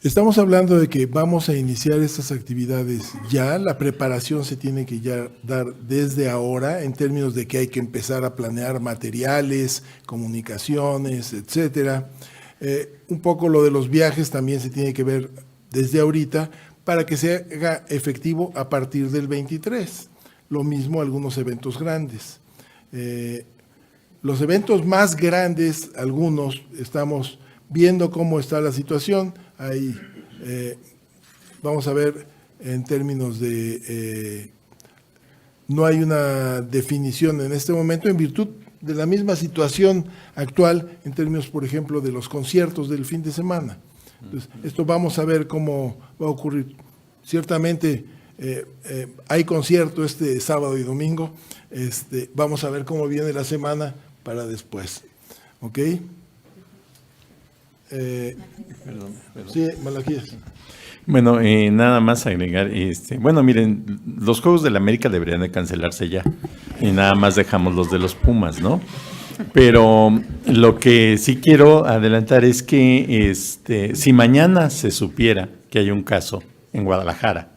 Estamos hablando de que vamos a iniciar estas actividades ya. La preparación se tiene que ya dar desde ahora en términos de que hay que empezar a planear materiales, comunicaciones, etcétera. Un poco lo de los viajes también se tiene que ver desde ahorita para que se haga efectivo a partir del 23. Lo mismo algunos eventos grandes. Los eventos más grandes, algunos, estamos viendo cómo está la situación. Ahí vamos a ver en términos de... no hay una definición en este momento en virtud de la misma situación actual en términos, por ejemplo, de los conciertos del fin de semana. Entonces, esto vamos a ver cómo va a ocurrir. Ciertamente hay concierto este sábado y domingo. Vamos a ver cómo viene la semana para después. ¿Ok? Perdón. Sí, Malaquías. Bueno, nada más agregar, bueno, miren, los Juegos del América deberían de cancelarse ya y nada más dejamos los de los Pumas, ¿no? Pero lo que sí quiero adelantar es que si mañana se supiera que hay un caso en Guadalajara,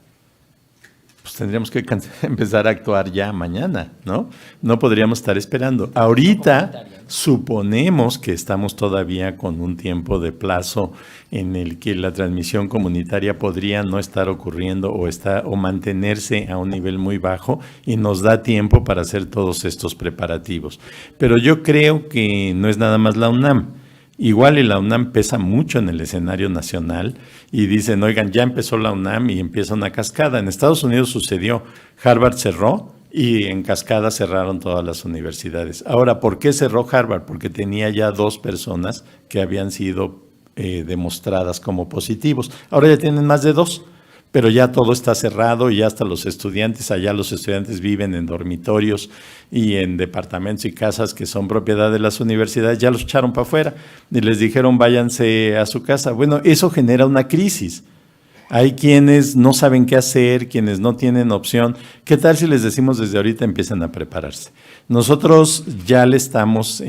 pues tendríamos que empezar a actuar ya mañana, ¿no? No podríamos estar esperando. Ahorita suponemos que estamos todavía con un tiempo de plazo en el que la transmisión comunitaria podría no estar ocurriendo o mantenerse a un nivel muy bajo, y nos da tiempo para hacer todos estos preparativos. Pero yo creo que no es nada más la UNAM. Igual y la UNAM pesa mucho en el escenario nacional y dicen, oigan, ya empezó la UNAM y empieza una cascada. En Estados Unidos sucedió, Harvard cerró y en cascada cerraron todas las universidades. Ahora, ¿por qué cerró Harvard? Porque tenía ya 2 personas que habían sido demostradas como positivos. Ahora ya tienen más de 2. Pero ya todo está cerrado y hasta los estudiantes, allá los estudiantes viven en dormitorios y en departamentos y casas que son propiedad de las universidades, ya los echaron para afuera y les dijeron váyanse a su casa. Bueno, eso genera una crisis. Hay quienes no saben qué hacer, quienes no tienen opción. ¿Qué tal si les decimos desde ahorita empiezan a prepararse? Nosotros ya le estamos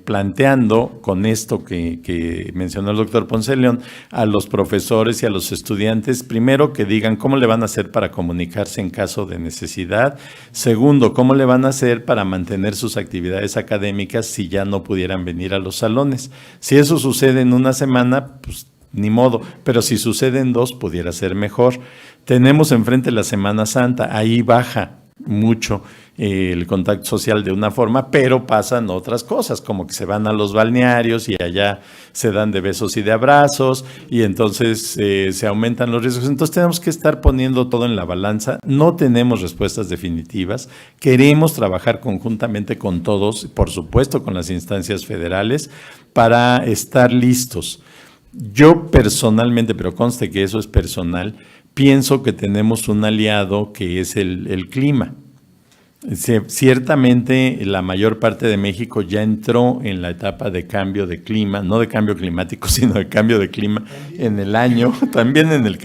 planteando con esto que mencionó el doctor Ponce León a los profesores y a los estudiantes, primero que digan cómo le van a hacer para comunicarse en caso de necesidad. Segundo, cómo le van a hacer para mantener sus actividades académicas si ya no pudieran venir a los salones. Si eso sucede en una semana, pues ni modo, pero si sucede en 2, pudiera ser mejor. Tenemos enfrente la Semana Santa, ahí baja mucho el contacto social de una forma, pero pasan otras cosas, como que se van a los balnearios y allá se dan de besos y de abrazos, y entonces se aumentan los riesgos. Entonces tenemos que estar poniendo todo en la balanza. No tenemos respuestas definitivas. Queremos trabajar conjuntamente con todos, por supuesto con las instancias federales, para estar listos. Yo personalmente, pero conste que eso es personal, pienso que tenemos un aliado que es el clima. Ciertamente la mayor parte de México ya entró en la etapa de cambio de clima, no de cambio climático, sino de cambio de clima en el año, también en el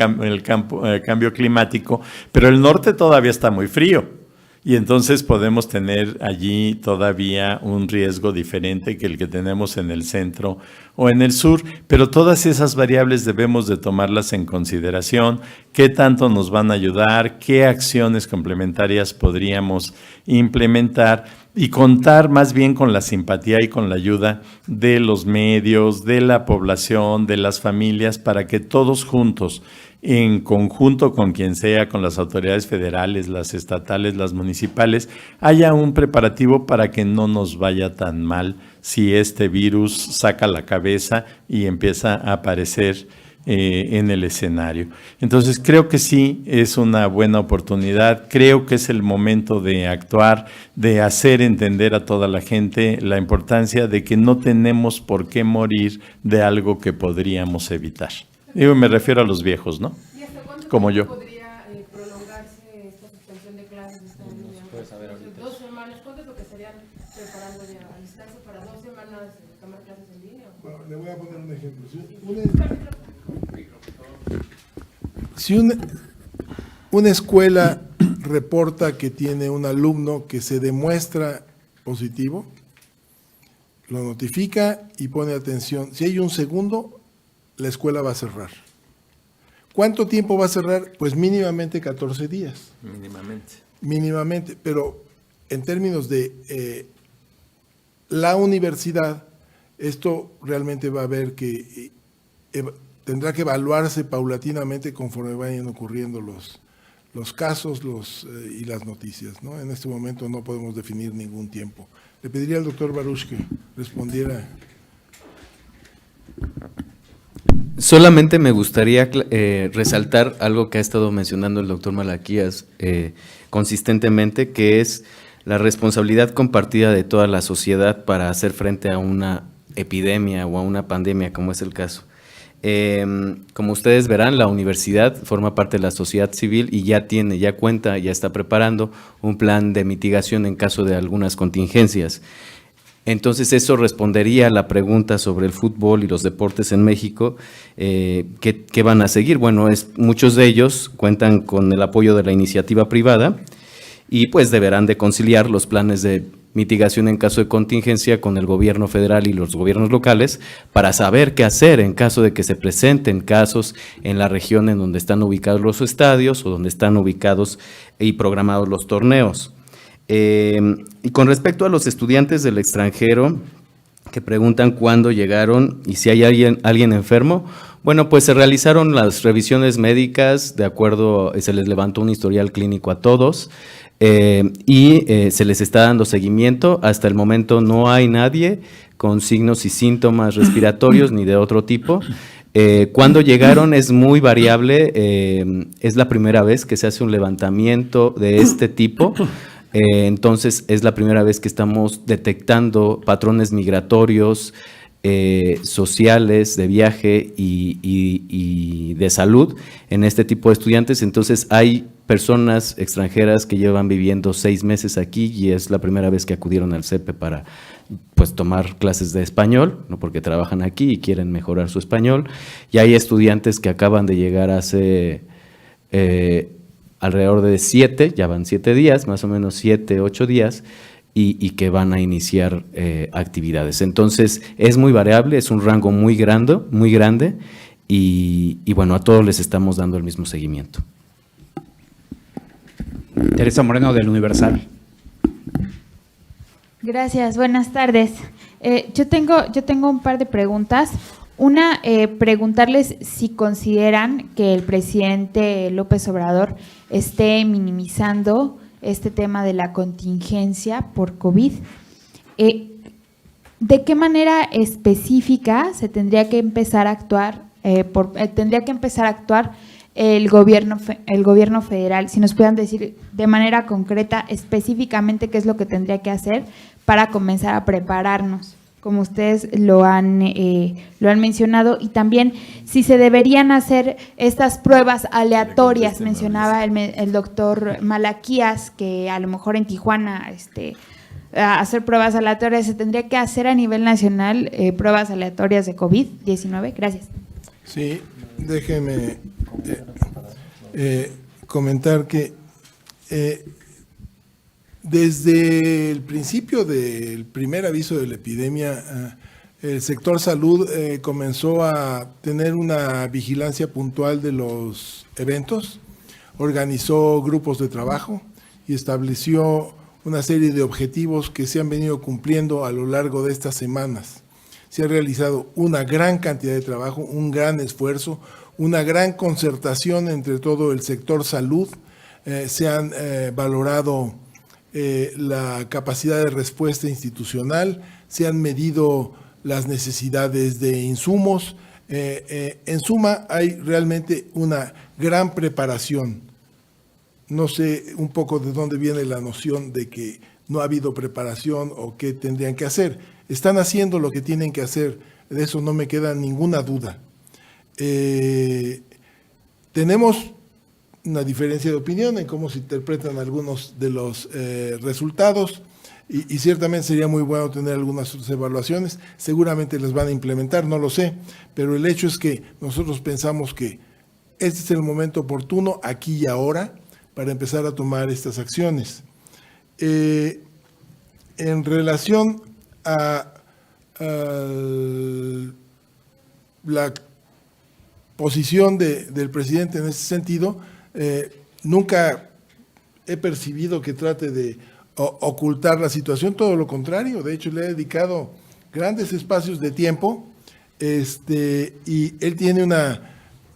cambio climático, pero el norte todavía está muy frío. Y entonces podemos tener allí todavía un riesgo diferente que el que tenemos en el centro o en el sur, pero todas esas variables debemos de tomarlas en consideración. ¿Qué tanto nos van a ayudar? ¿Qué acciones complementarias podríamos implementar? Y contar más bien con la simpatía y con la ayuda de los medios, de la población, de las familias, para que todos juntos, en conjunto con quien sea, con las autoridades federales, las estatales, las municipales, haya un preparativo para que no nos vaya tan mal si este virus saca la cabeza y empieza a aparecer en el escenario. Entonces creo que sí es una buena oportunidad, creo que es el momento de actuar, de hacer entender a toda la gente la importancia de que no tenemos por qué morir de algo que podríamos evitar. Digo, me refiero a los viejos, ¿no? ¿Y hasta cuándo como yo. podría prolongarse esta suspensión de clases? Puedes saber ahorita. 2 semanas, ¿cuánto es lo que estarían preparando ya a distancia para 2 semanas tomar clases en línea? Bueno, le voy a poner un ejemplo. Si una escuela reporta que tiene un alumno que se demuestra positivo, lo notifica y pone atención. Si hay un segundo, la escuela va a cerrar. ¿Cuánto tiempo va a cerrar? Pues mínimamente 14 días. Mínimamente, pero en términos de la universidad, esto realmente va a haber que tendrá que evaluarse paulatinamente conforme vayan ocurriendo los casos y las noticias, ¿no? En este momento no podemos definir ningún tiempo. Le pediría al doctor Baruch que respondiera. Solamente me gustaría resaltar algo que ha estado mencionando el doctor Malaquías consistentemente, que es la responsabilidad compartida de toda la sociedad para hacer frente a una epidemia o a una pandemia, como es el caso. Como ustedes verán, la universidad forma parte de la sociedad civil y ya está preparando un plan de mitigación en caso de algunas contingencias. Entonces eso respondería a la pregunta sobre el fútbol y los deportes en México, ¿qué van a seguir? Bueno, muchos de ellos cuentan con el apoyo de la iniciativa privada y pues deberán de conciliar los planes de mitigación en caso de contingencia con el gobierno federal y los gobiernos locales para saber qué hacer en caso de que se presenten casos en la región en donde están ubicados los estadios o donde están ubicados y programados los torneos. Y con respecto a los estudiantes del extranjero que preguntan cuándo llegaron y si hay alguien enfermo, bueno, pues se realizaron las revisiones médicas, de acuerdo, se les levantó un historial clínico a todos y se les está dando seguimiento. Hasta el momento no hay nadie con signos y síntomas respiratorios ni de otro tipo. Cuando llegaron es muy variable, es la primera vez que se hace un levantamiento de este tipo. Entonces es la primera vez que estamos detectando patrones migratorios, sociales, de viaje y de salud en este tipo de estudiantes. Entonces hay personas extranjeras que llevan viviendo 6 meses aquí y es la primera vez que acudieron al CEPE para pues tomar clases de español, ¿no? Porque trabajan aquí y quieren mejorar su español. Y hay estudiantes que acaban de llegar hace alrededor de 7, ya van 7 días, más o menos 7, 8 días, y que van a iniciar actividades. Entonces, es muy variable, es un rango muy grande, y bueno, a todos les estamos dando el mismo seguimiento. Teresa Moreno, del Universal. Gracias, buenas tardes. Yo tengo un par de preguntas. Una, preguntarles si consideran que el presidente López Obrador esté minimizando este tema de la contingencia por COVID. ¿De qué manera específica se tendría que empezar a actuar, el gobierno federal? Si nos puedan decir de manera concreta, específicamente, qué es lo que tendría que hacer para comenzar a prepararnos, como ustedes lo han mencionado, y también si se deberían hacer estas pruebas aleatorias. Mencionaba el doctor Malaquías que a lo mejor en Tijuana hacer pruebas aleatorias. ¿Se tendría que hacer a nivel nacional pruebas aleatorias de COVID-19? Gracias. Sí, déjeme comentar que desde el principio del primer aviso de la epidemia, el sector salud comenzó a tener una vigilancia puntual de los eventos, organizó grupos de trabajo y estableció una serie de objetivos que se han venido cumpliendo a lo largo de estas semanas. Se ha realizado una gran cantidad de trabajo, un gran esfuerzo, una gran concertación entre todo el sector salud. Se han valorado la capacidad de respuesta institucional, se han medido las necesidades de insumos. En suma, hay realmente una gran preparación. No sé un poco de dónde viene la noción de que no ha habido preparación o qué tendrían que hacer. Están haciendo lo que tienen que hacer, de eso no me queda ninguna duda. Tenemos una diferencia de opinión en cómo se interpretan algunos de los resultados y ciertamente sería muy bueno tener algunas evaluaciones. Seguramente las van a implementar, no lo sé, pero el hecho es que nosotros pensamos que este es el momento oportuno, aquí y ahora, para empezar a tomar estas acciones. En relación a la posición del presidente en ese sentido, nunca he percibido que trate de ocultar la situación, todo lo contrario. De hecho, le he dedicado grandes espacios de tiempo y él tiene una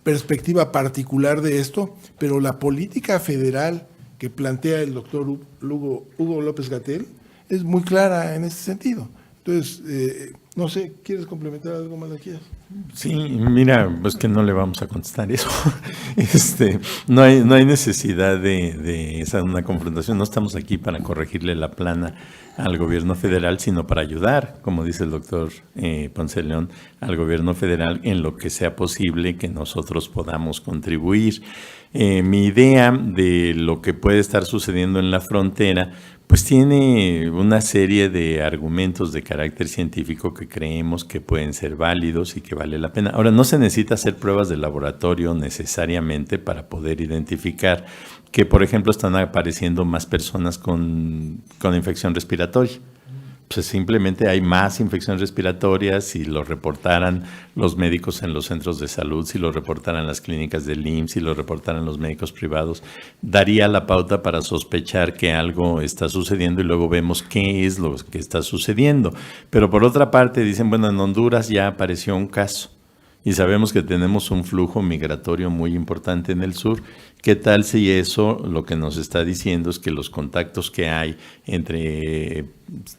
perspectiva particular de esto, pero la política federal que plantea el doctor Hugo López-Gatell es muy clara en ese sentido. Entonces, no sé, ¿quieres complementar algo, Malaquías? Sí, mira, pues que no le vamos a contestar eso. No hay necesidad de una confrontación. No estamos aquí para corregirle la plana al gobierno federal, sino para ayudar, como dice el doctor Ponce León, al gobierno federal en lo que sea posible que nosotros podamos contribuir. Mi idea de lo que puede estar sucediendo en la frontera, pues tiene una serie de argumentos de carácter científico que creemos que pueden ser válidos y que vale la pena. Ahora, no se necesita hacer pruebas de laboratorio necesariamente para poder identificar que, por ejemplo, están apareciendo más personas con infección respiratoria. pues simplemente hay más infecciones respiratorias, si lo reportaran los médicos en los centros de salud, si lo reportaran las clínicas del IMSS, si lo reportaran los médicos privados, daría la pauta para sospechar que algo está sucediendo y luego vemos qué es lo que está sucediendo. Pero por otra parte dicen, bueno, en Honduras ya apareció un caso y sabemos que tenemos un flujo migratorio muy importante en el sur. ¿Qué tal si eso lo que nos está diciendo es que los contactos que hay entre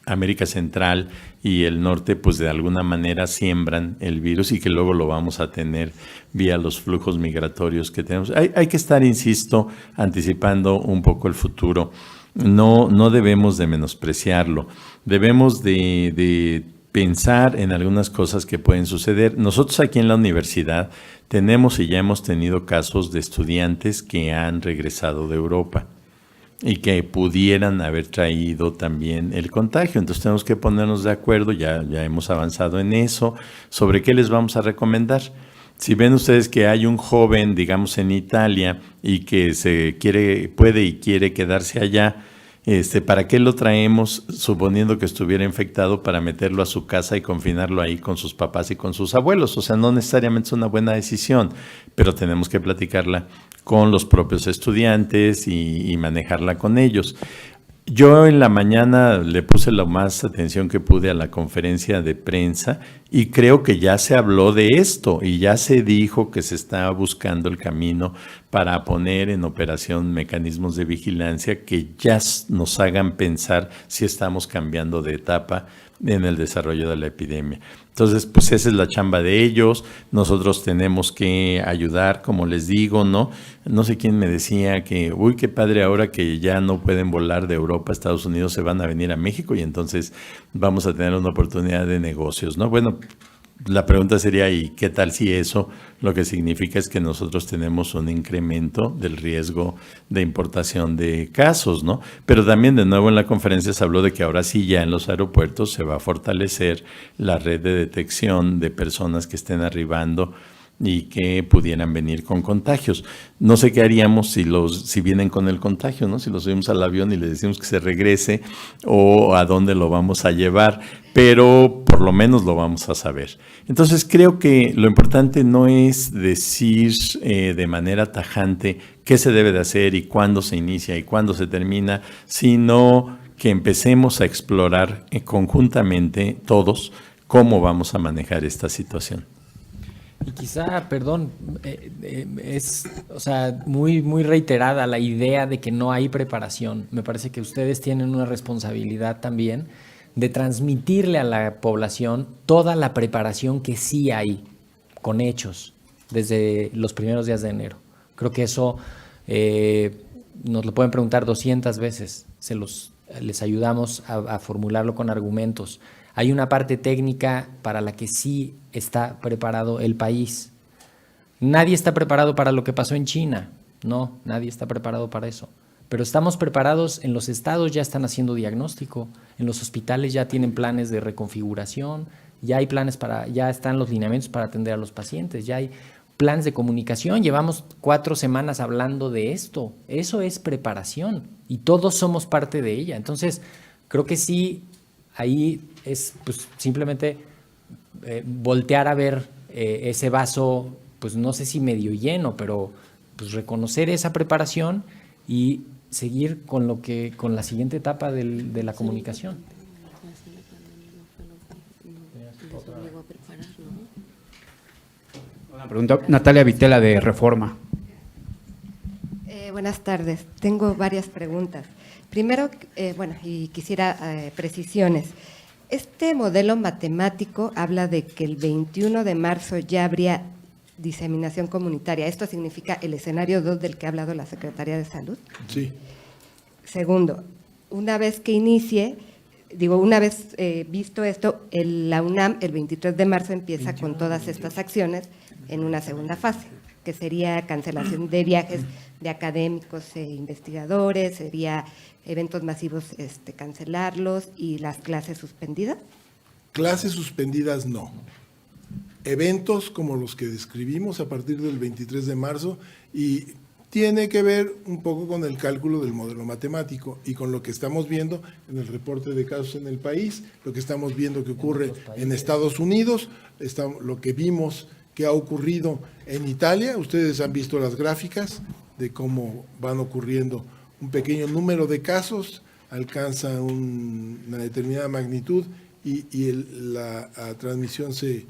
América Central y el norte, pues de alguna manera siembran el virus y que luego lo vamos a tener vía los flujos migratorios que tenemos? Hay que estar, insisto, anticipando un poco el futuro. No debemos de menospreciarlo. Debemos de pensar en algunas cosas que pueden suceder. Nosotros aquí en la universidad tenemos y ya hemos tenido casos de estudiantes que han regresado de Europa y que pudieran haber traído también el contagio. Entonces tenemos que ponernos de acuerdo, ya hemos avanzado en eso, sobre qué les vamos a recomendar. Si ven ustedes que hay un joven, digamos, en Italia y que puede y quiere quedarse allá, ¿para qué lo traemos suponiendo que estuviera infectado para meterlo a su casa y confinarlo ahí con sus papás y con sus abuelos? O sea, no necesariamente es una buena decisión, pero tenemos que platicarla con los propios estudiantes y manejarla con ellos. Yo en la mañana le puse la más atención que pude a la conferencia de prensa y creo que ya se habló de esto y ya se dijo que se está buscando el camino para poner en operación mecanismos de vigilancia que ya nos hagan pensar si estamos cambiando de etapa en el desarrollo de la epidemia. Entonces, pues esa es la chamba de ellos. Nosotros tenemos que ayudar, como les digo, ¿no? No sé quién me decía que, uy, qué padre, ahora que ya no pueden volar de Europa a Estados Unidos, se van a venir a México y entonces vamos a tener una oportunidad de negocios, ¿no? Bueno, la pregunta sería, ¿y qué tal si eso lo que significa es que nosotros tenemos un incremento del riesgo de importación de casos, ¿no? Pero también de nuevo en la conferencia se habló de que ahora sí ya en los aeropuertos se va a fortalecer la red de detección de personas que estén arribando y que pudieran venir con contagios. No sé qué haríamos si vienen con el contagio, ¿no? Si los subimos al avión y les decimos que se regrese o a dónde lo vamos a llevar, pero por lo menos lo vamos a saber. Entonces creo que lo importante no es decir de manera tajante qué se debe de hacer y cuándo se inicia y cuándo se termina, sino que empecemos a explorar conjuntamente todos cómo vamos a manejar esta situación. Y quizá, perdón, es, o sea, muy reiterada la idea de que no hay preparación. Me parece que ustedes tienen una responsabilidad también de transmitirle a la población toda la preparación que sí hay, con hechos, desde los primeros días de enero. Creo que eso nos lo pueden preguntar 200 veces. Les ayudamos a formularlo con argumentos. Hay una parte técnica para la que sí está preparado el país. Nadie está preparado para lo que pasó en China. No, nadie está preparado para eso. Pero estamos preparados, en los estados ya están haciendo diagnóstico, en los hospitales ya tienen planes de reconfiguración, ya hay planes ya están los lineamientos para atender a los pacientes, ya hay planes de comunicación. Llevamos 4 semanas hablando de esto. Eso es preparación y todos somos parte de ella. Entonces, creo que sí, ahí es pues simplemente voltear a ver ese vaso, pues no sé si medio lleno, pero pues reconocer esa preparación y seguir con la siguiente etapa de la comunicación. Una pregunta, Natalia Vitela de Reforma. Buenas tardes, tengo varias preguntas. Primero, y quisiera precisiones. Este modelo matemático habla de que el 21 de marzo ya habría diseminación comunitaria. ¿Esto significa el escenario 2 del que ha hablado la Secretaría de Salud? Sí. Segundo, una vez que inicie, una vez visto esto, la UNAM el 23 de marzo empieza con todas estas acciones en una segunda fase, que sería cancelación de viajes de académicos e investigadores, sería eventos masivos cancelarlos y las clases suspendidas. Clases suspendidas no. Eventos como los que describimos a partir del 23 de marzo y tiene que ver un poco con el cálculo del modelo matemático y con lo que estamos viendo en el reporte de casos en el país, lo que estamos viendo que ocurre en Estados Unidos, lo que vimos que ha ocurrido en Italia. Ustedes han visto las gráficas de cómo van ocurriendo un pequeño número de casos, alcanza una determinada magnitud y la transmisión se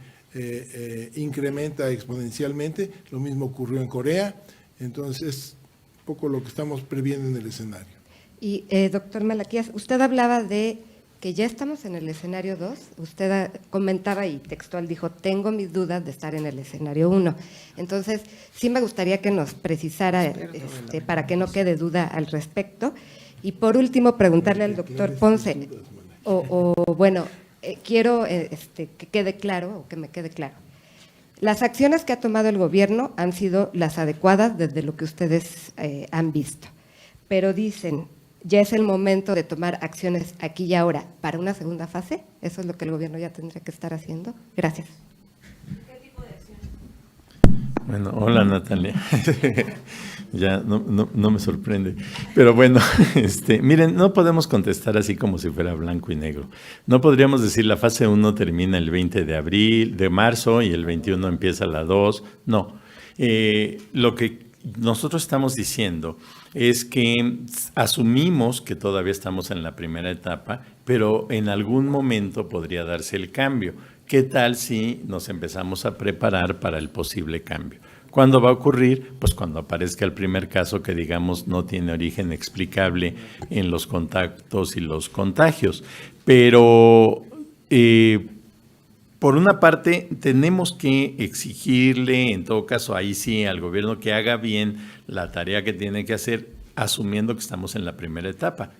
incrementa exponencialmente. Lo mismo ocurrió en Corea. Entonces, es un poco lo que estamos previendo en el escenario. Y, doctor Malaquías, usted hablaba de que ya estamos en el escenario 2. Usted comentaba y textual dijo, tengo mis dudas de estar en el escenario 1. Entonces, sí me gustaría que nos precisara, para que no quede duda al respecto. Y por último, preguntarle al doctor Ponce, quiero que quede claro, o que me quede claro. Las acciones que ha tomado el gobierno han sido las adecuadas desde lo que ustedes han visto, pero dicen, ¿ya es el momento de tomar acciones aquí y ahora para una segunda fase? ¿Eso es lo que el gobierno ya tendría que estar haciendo? Gracias. ¿Qué tipo de acciones? Bueno, hola Natalia. Ya no me sorprende. Pero bueno, miren, no podemos contestar así como si fuera blanco y negro. No podríamos decir la fase 1 termina el 20 de marzo y el 21 empieza la 2. No. Lo que nosotros estamos diciendo es que asumimos que todavía estamos en la primera etapa, pero en algún momento podría darse el cambio. ¿Qué tal si nos empezamos a preparar para el posible cambio? ¿Cuándo va a ocurrir? Pues cuando aparezca el primer caso que, digamos, no tiene origen explicable en los contactos y los contagios. Pero, por una parte, tenemos que exigirle, en todo caso, ahí sí, al gobierno que haga bien la tarea que tiene que hacer, asumiendo que estamos en la primera etapa.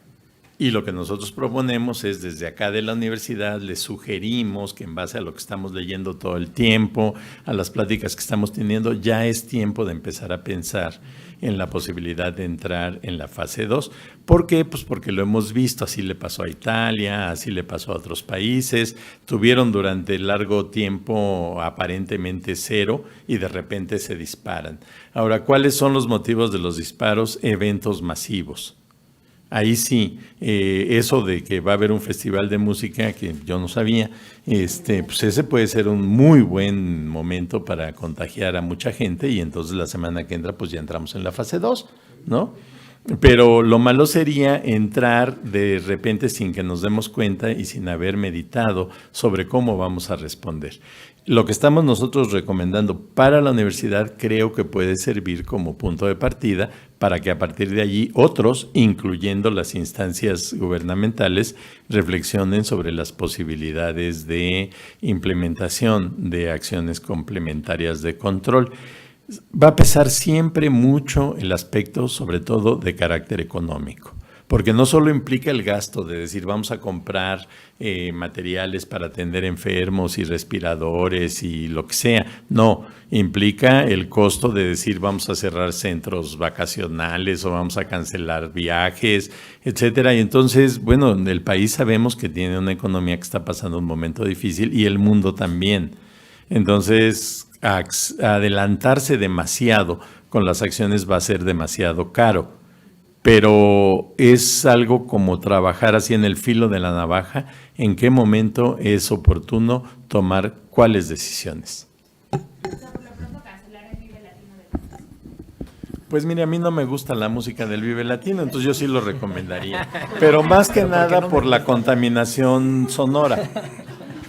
Y lo que nosotros proponemos es, desde acá de la universidad, les sugerimos que en base a lo que estamos leyendo todo el tiempo, a las pláticas que estamos teniendo, ya es tiempo de empezar a pensar en la posibilidad de entrar en la fase 2. ¿Por qué? Pues porque lo hemos visto, así le pasó a Italia, así le pasó a otros países, tuvieron durante largo tiempo aparentemente 0 y de repente se disparan. Ahora, ¿cuáles son los motivos de los disparos? Eventos masivos. Ahí sí, eso de que va a haber un festival de música que yo no sabía, pues ese puede ser un muy buen momento para contagiar a mucha gente y entonces la semana que entra pues ya entramos en la fase 2, ¿no? Pero lo malo sería entrar de repente sin que nos demos cuenta y sin haber meditado sobre cómo vamos a responder. Lo que estamos nosotros recomendando para la universidad creo que puede servir como punto de partida para que a partir de allí otros, incluyendo las instancias gubernamentales, reflexionen sobre las posibilidades de implementación de acciones complementarias de control. Va a pesar siempre mucho el aspecto, sobre todo, de carácter económico. Porque no solo implica el gasto de decir vamos a comprar materiales para atender enfermos y respiradores y lo que sea. No, implica el costo de decir vamos a cerrar centros vacacionales o vamos a cancelar viajes, etcétera. Y entonces, bueno, el país sabemos que tiene una economía que está pasando un momento difícil y el mundo también. Entonces, adelantarse demasiado con las acciones va a ser demasiado caro. Pero es algo como trabajar así en el filo de la navaja, en qué momento es oportuno tomar cuáles decisiones. Pues mire, a mí no me gusta la música del Vive Latino, entonces yo sí lo recomendaría. Pero más que nada por la contaminación sonora.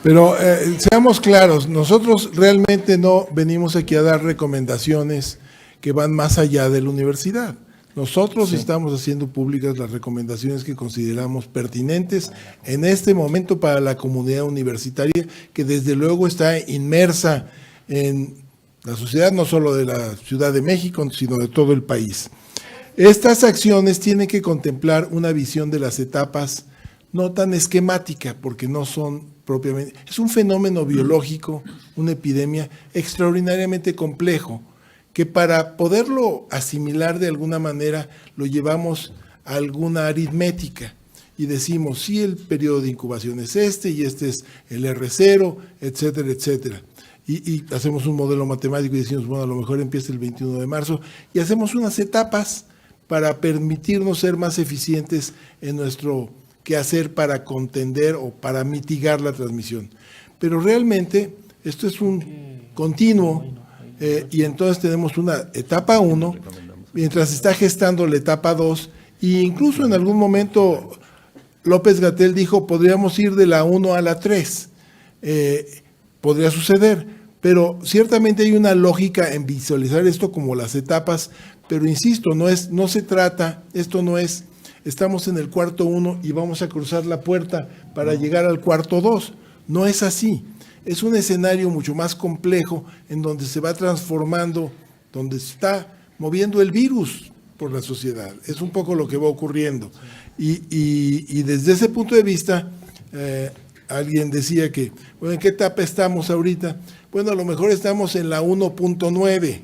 Pero seamos claros, nosotros realmente no venimos aquí a dar recomendaciones que van más allá de la universidad. Nosotros estamos haciendo públicas las recomendaciones que consideramos pertinentes en este momento para la comunidad universitaria, que desde luego está inmersa en la sociedad, no solo de la Ciudad de México, sino de todo el país. Estas acciones tienen que contemplar una visión de las etapas no tan esquemática, porque no son propiamente... Es un fenómeno biológico, una epidemia extraordinariamente complejo, que para poderlo asimilar de alguna manera lo llevamos a alguna aritmética y decimos, sí, el periodo de incubación es este y este es el R0, etcétera, etcétera. y hacemos un modelo matemático y decimos, bueno, a lo mejor empieza el 21 de marzo, y hacemos unas etapas para permitirnos ser más eficientes en nuestro quehacer para contender o para mitigar la transmisión. Pero realmente esto es un continuo, y entonces tenemos una etapa 1, mientras se está gestando la etapa 2, e incluso en algún momento López-Gatell dijo, podríamos ir de la 1 a la 3, podría suceder, pero ciertamente hay una lógica en visualizar esto como las etapas, pero insisto, no se trata, esto no es, estamos en el cuarto 1 y vamos a cruzar la puerta para llegar al cuarto 2, no es así. Es un escenario mucho más complejo en donde se va transformando, donde se está moviendo el virus por la sociedad. Es un poco lo que va ocurriendo. Y desde ese punto de vista, alguien decía que, bueno, ¿en qué etapa estamos ahorita? Bueno, a lo mejor estamos en la 1.9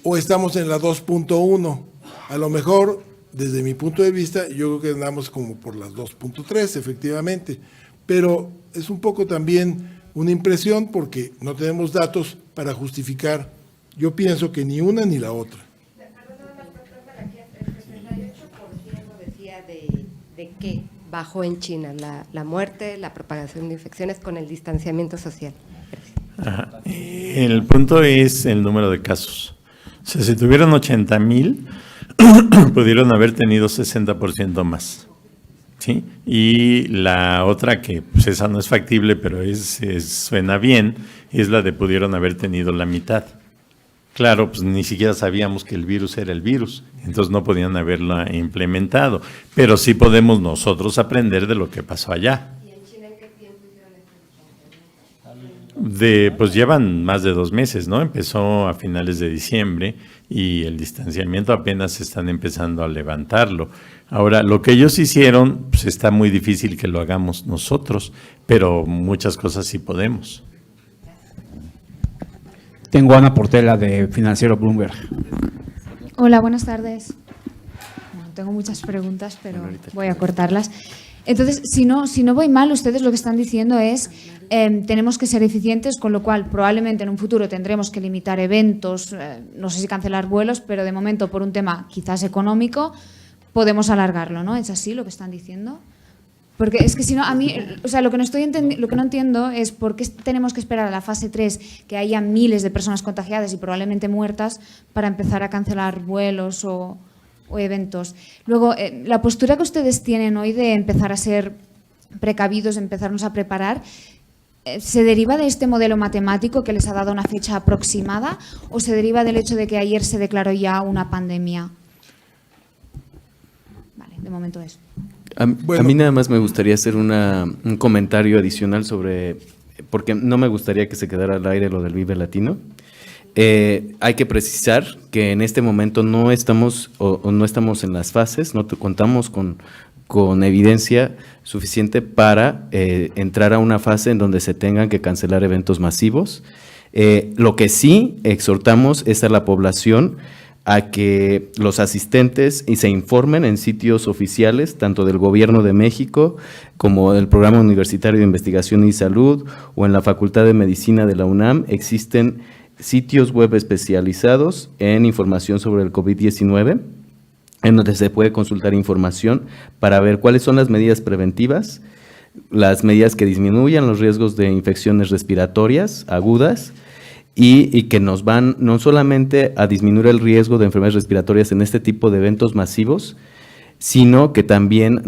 o estamos en la 2.1. A lo mejor, desde mi punto de vista, yo creo que andamos como por las 2.3, efectivamente. Pero es un poco también una impresión porque no tenemos datos para justificar, yo pienso que ni una ni la otra. El 68% decía de que bajó en China la muerte, la propagación de infecciones con el distanciamiento social. Ajá. El punto es el número de casos. O sea, si tuvieron 80,000, pudieron haber tenido 60% más. ¿Sí? Y la otra que pues esa no es factible, pero suena bien, es la de pudieron haber tenido la mitad. Claro, pues ni siquiera sabíamos que el virus era el virus, entonces no podían haberla implementado, pero sí podemos nosotros aprender de lo que pasó allá. ¿Y en China en qué tiempo hicieron Pues llevan más de 2 meses, ¿no? Empezó a finales de diciembre y el distanciamiento apenas están empezando a levantarlo. Ahora, lo que ellos hicieron, pues está muy difícil que lo hagamos nosotros, pero muchas cosas sí podemos. Tengo a Ana Portela de Financiero Bloomberg. Hola, buenas tardes. Bueno, tengo muchas preguntas, pero voy a cortarlas. Entonces, si no voy mal, ustedes lo que están diciendo es tenemos que ser eficientes, con lo cual probablemente en un futuro tendremos que limitar eventos, no sé si cancelar vuelos, pero de momento por un tema quizás económico podemos alargarlo, ¿no? ¿Es así lo que están diciendo? Porque es que si no, a mí, o sea, lo que no entiendo es por qué tenemos que esperar a la fase 3, que haya miles de personas contagiadas y probablemente muertas, para empezar a cancelar vuelos o eventos. Luego, la postura que ustedes tienen hoy de empezar a ser precavidos, empezarnos a preparar, ¿se deriva de este modelo matemático que les ha dado una fecha aproximada o se deriva del hecho de que ayer se declaró ya una pandemia? Vale, de momento eso. A mí nada más me gustaría hacer un comentario adicional sobre, porque no me gustaría que se quedara al aire lo del Vive Latino. Hay que precisar que en este momento no estamos en las fases, no contamos con evidencia suficiente para entrar a una fase en donde se tengan que cancelar eventos masivos. Lo que sí exhortamos es a la población a que los asistentes se informen en sitios oficiales, tanto del Gobierno de México como del Programa Universitario de Investigación y Salud o en la Facultad de Medicina de la UNAM. Existen sitios web especializados en información sobre el COVID-19, en donde se puede consultar información para ver cuáles son las medidas preventivas, las medidas que disminuyan los riesgos de infecciones respiratorias agudas, y que nos van no solamente a disminuir el riesgo de enfermedades respiratorias en este tipo de eventos masivos, sino que también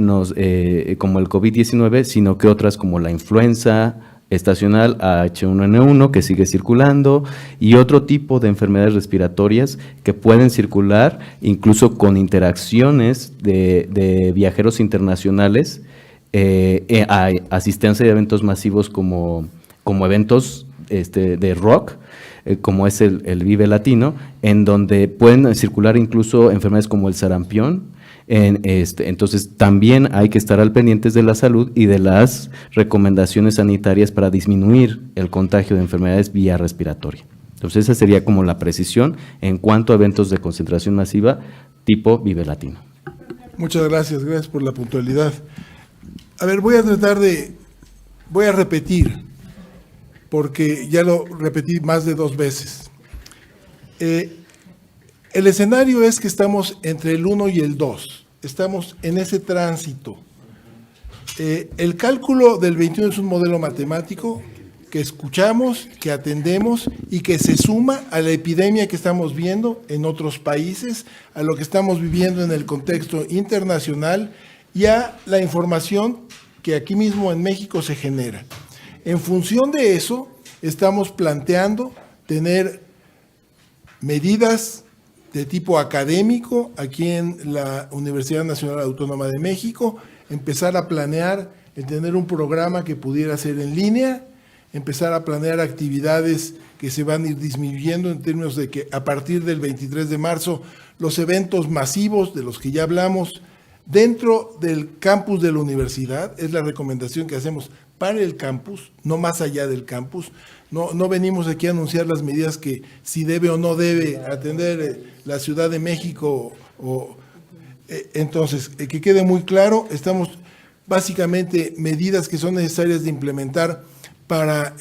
como el COVID-19, sino que otras como la influenza estacional H1N1 que sigue circulando y otro tipo de enfermedades respiratorias que pueden circular incluso con interacciones de viajeros internacionales, a asistencia de eventos masivos como eventos de rock, como es el Vive Latino, en donde pueden circular incluso enfermedades como el sarampión. Entonces también hay que estar al pendientes de la salud y de las recomendaciones sanitarias para disminuir el contagio de enfermedades vía respiratoria. Entonces esa sería como la precisión en cuanto a eventos de concentración masiva tipo Vive Latino. Muchas gracias por la puntualidad. A ver, voy a repetir. porque ya lo repetí más de 2 veces. El escenario es que estamos entre el 1 y el 2, estamos en ese tránsito. El cálculo del 21 es un modelo matemático que escuchamos, que atendemos y que se suma a la epidemia que estamos viendo en otros países, a lo que estamos viviendo en el contexto internacional y a la información que aquí mismo en México se genera. En función de eso, estamos planteando tener medidas de tipo académico aquí en la Universidad Nacional Autónoma de México, empezar a planear el tener un programa que pudiera ser en línea, empezar a planear actividades que se van a ir disminuyendo en términos de que a partir del 23 de marzo los eventos masivos de los que ya hablamos dentro del campus de la universidad, es la recomendación que hacemos para el campus, no más allá del campus. No venimos aquí a anunciar las medidas que si debe o no debe atender la Ciudad de México. Entonces, que quede muy claro, estamos básicamente medidas que son necesarias de implementar para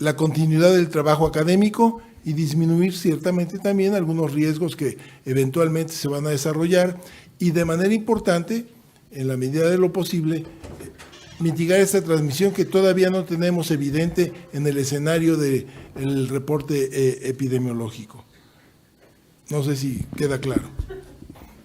la continuidad del trabajo académico y disminuir ciertamente también algunos riesgos que eventualmente se van a desarrollar y de manera importante, en la medida de lo posible, mitigar esta transmisión que todavía no tenemos evidente en el escenario del reporte epidemiológico. No sé si queda claro.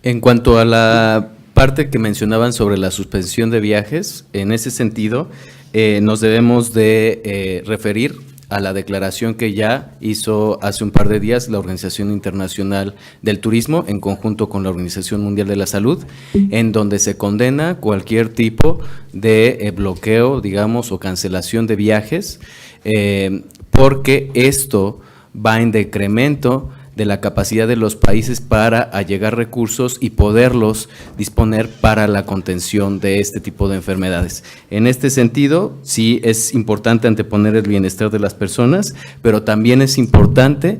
En cuanto a la parte que mencionaban sobre la suspensión de viajes, en ese sentido, nos debemos de referir a la declaración que ya hizo hace un par de días la Organización Internacional del Turismo en conjunto con la Organización Mundial de la Salud, en donde se condena cualquier tipo de bloqueo, digamos, o cancelación de viajes, porque esto va en decremento de la capacidad de los países para allegar recursos y poderlos disponer para la contención de este tipo de enfermedades. En este sentido, sí es importante anteponer el bienestar de las personas, pero también es importante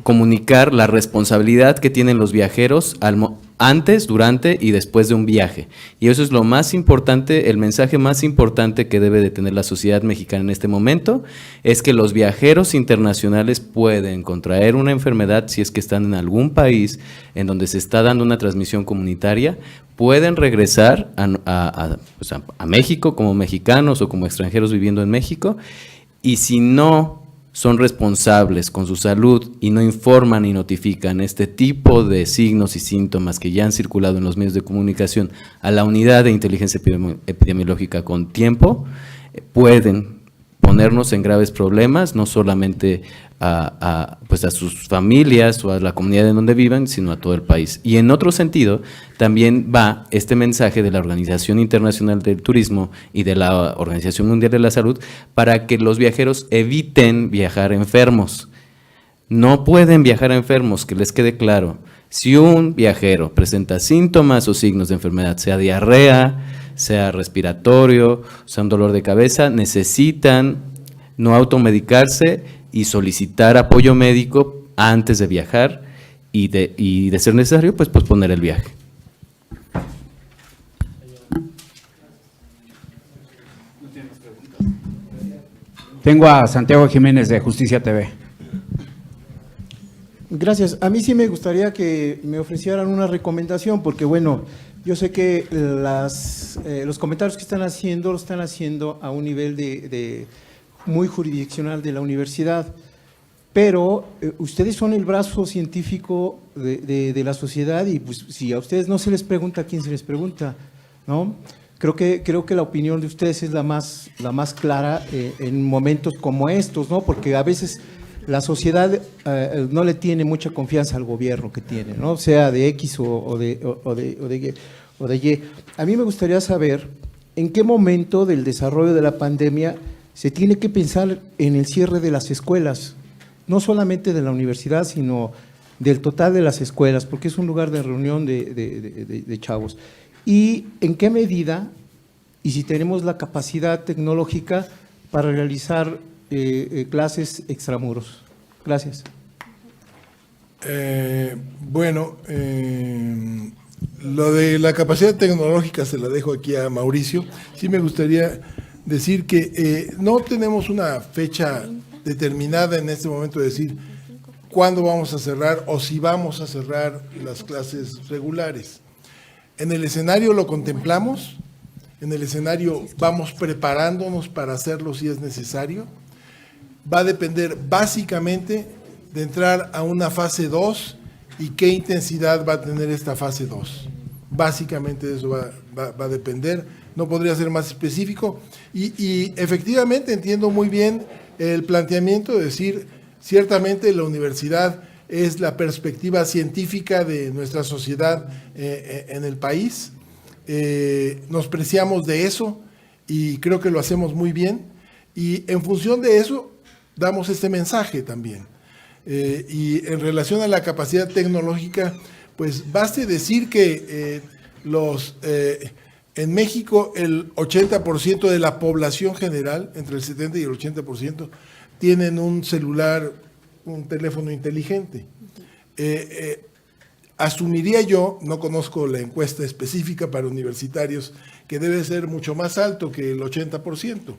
comunicar la responsabilidad que tienen los viajeros antes, durante y después de un viaje. Y eso es lo más importante, el mensaje más importante que debe de tener la sociedad mexicana en este momento, es que los viajeros internacionales pueden contraer una enfermedad si es que están en algún país en donde se está dando una transmisión comunitaria, pueden regresar a México como mexicanos o como extranjeros viviendo en México, y si no son responsables con su salud y no informan y notifican este tipo de signos y síntomas que ya han circulado en los medios de comunicación a la unidad de inteligencia epidemiológica con tiempo, pueden ponernos en graves problemas, no solamente a sus familias o a la comunidad en donde vivan, sino a todo el país. Y en otro sentido, también va este mensaje de la Organización Internacional del Turismo y de la Organización Mundial de la Salud para que los viajeros eviten viajar enfermos. No pueden viajar enfermos, que les quede claro. Si un viajero presenta síntomas o signos de enfermedad, sea diarrea, sea respiratorio, sea un dolor de cabeza, necesitan no automedicarse y solicitar apoyo médico antes de viajar y de ser necesario, pues posponer el viaje. Tengo a Santiago Jiménez de Justicia TV. Gracias. A mí sí me gustaría que me ofrecieran una recomendación, porque bueno, yo sé que los comentarios que están haciendo, lo están haciendo a un nivel de muy jurisdiccional de la universidad, pero ustedes son el brazo científico de la sociedad y pues si a ustedes no se les pregunta, ¿a quién se les pregunta? ¿No? Creo que la opinión de ustedes es la más clara en momentos como estos, ¿no? Porque a veces la sociedad no le tiene mucha confianza al gobierno que tiene, ¿no? Sea de X o de Y. A mí me gustaría saber en qué momento del desarrollo de la pandemia se tiene que pensar en el cierre de las escuelas, no solamente de la universidad, sino del total de las escuelas, porque es un lugar de reunión de chavos. Y en qué medida, y si tenemos la capacidad tecnológica para realizar clases extramuros. Gracias. Lo de la capacidad tecnológica se la dejo aquí a Mauricio. Sí me gustaría decir que no tenemos una fecha determinada en este momento de decir cuándo vamos a cerrar o si vamos a cerrar las clases regulares. En el escenario lo contemplamos, en el escenario vamos preparándonos para hacerlo si es necesario. Va a depender básicamente de entrar a una fase 2 y qué intensidad va a tener esta fase 2. Básicamente de eso va a depender, no podría ser más específico. Y efectivamente entiendo muy bien el planteamiento de decir, ciertamente la universidad es la perspectiva científica de nuestra sociedad en el país. Nos preciamos de eso y creo que lo hacemos muy bien. Y en función de eso, damos este mensaje también. Y en relación a la capacidad tecnológica, pues baste decir que en México el 80% de la población general, entre el 70 y el 80%, tienen un celular, un teléfono inteligente. Asumiría yo, no conozco la encuesta específica para universitarios, que debe ser mucho más alto que el 80%.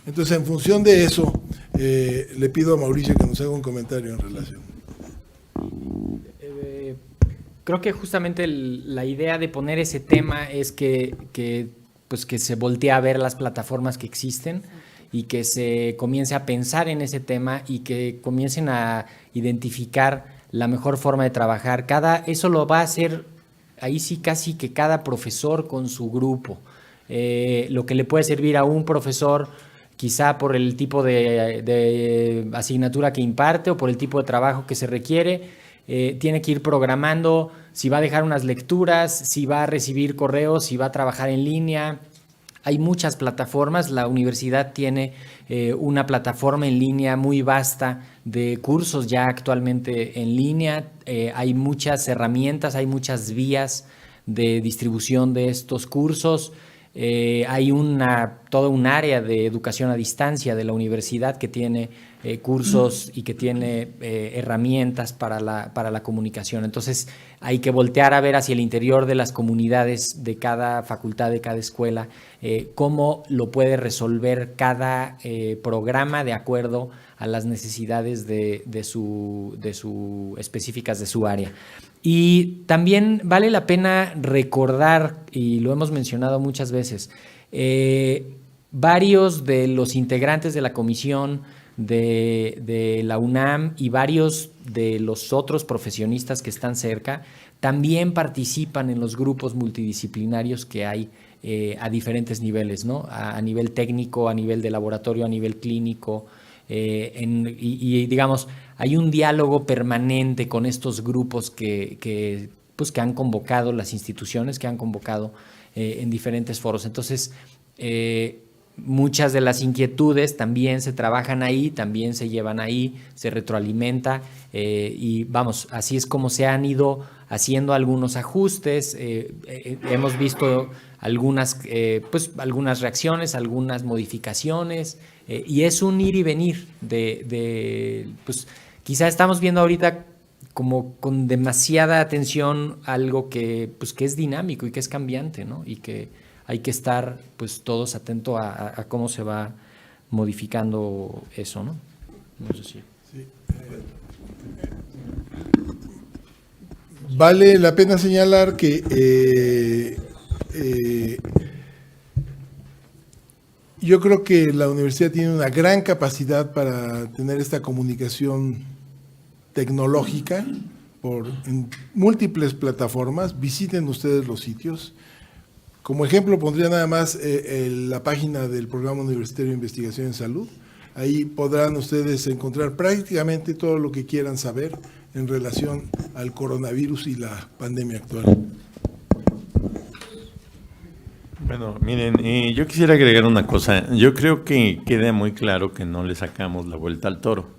Entonces, en función de eso, le pido a Mauricio que nos haga un comentario en relación. Creo que justamente la idea de poner ese tema es que se voltee a ver las plataformas que existen y que se comience a pensar en ese tema y que comiencen a identificar la mejor forma de trabajar. Eso lo va a hacer ahí sí casi que cada profesor con su grupo. Lo que le puede servir a un profesor quizá por el tipo de asignatura que imparte o por el tipo de trabajo que se requiere, tiene que ir programando si va a dejar unas lecturas, si va a recibir correos, si va a trabajar en línea. Hay muchas plataformas, la universidad tiene una plataforma en línea muy vasta de cursos ya actualmente en línea, hay muchas herramientas, hay muchas vías de distribución de estos cursos. Hay todo un área de educación a distancia de la universidad que tiene cursos y que tiene herramientas para la comunicación. Entonces hay que voltear a ver hacia el interior de las comunidades de cada facultad, de cada escuela, cómo lo puede resolver cada programa de acuerdo a las necesidades específicas de su área. Y también vale la pena recordar, y lo hemos mencionado muchas veces, varios de los integrantes de la comisión de la UNAM y varios de los otros profesionistas que están cerca también participan en los grupos multidisciplinarios que hay a diferentes niveles, ¿no? A nivel técnico, a nivel de laboratorio, a nivel clínico, y digamos, hay un diálogo permanente con estos grupos que han convocado las instituciones, que han convocado en diferentes foros. Entonces, muchas de las inquietudes también se trabajan ahí, también se llevan ahí, se retroalimenta y vamos, así es como se han ido haciendo algunos ajustes. Hemos visto algunas reacciones, algunas modificaciones y es un ir y venir pues quizá estamos viendo ahorita como con demasiada atención algo que es dinámico y que es cambiante, ¿no? Y que hay que estar pues todos atentos a cómo se va modificando eso, ¿no? No sé si. Sí. Vale la pena señalar que yo creo que la universidad tiene una gran capacidad para tener esta comunicación tecnológica en múltiples plataformas. Visiten ustedes los sitios. Como ejemplo pondría nada más la página del Programa Universitario de Investigación en Salud. Ahí podrán ustedes encontrar prácticamente todo lo que quieran saber en relación al coronavirus y la pandemia actual. Bueno, miren, yo quisiera agregar una cosa. Yo creo que queda muy claro que no le sacamos la vuelta al toro.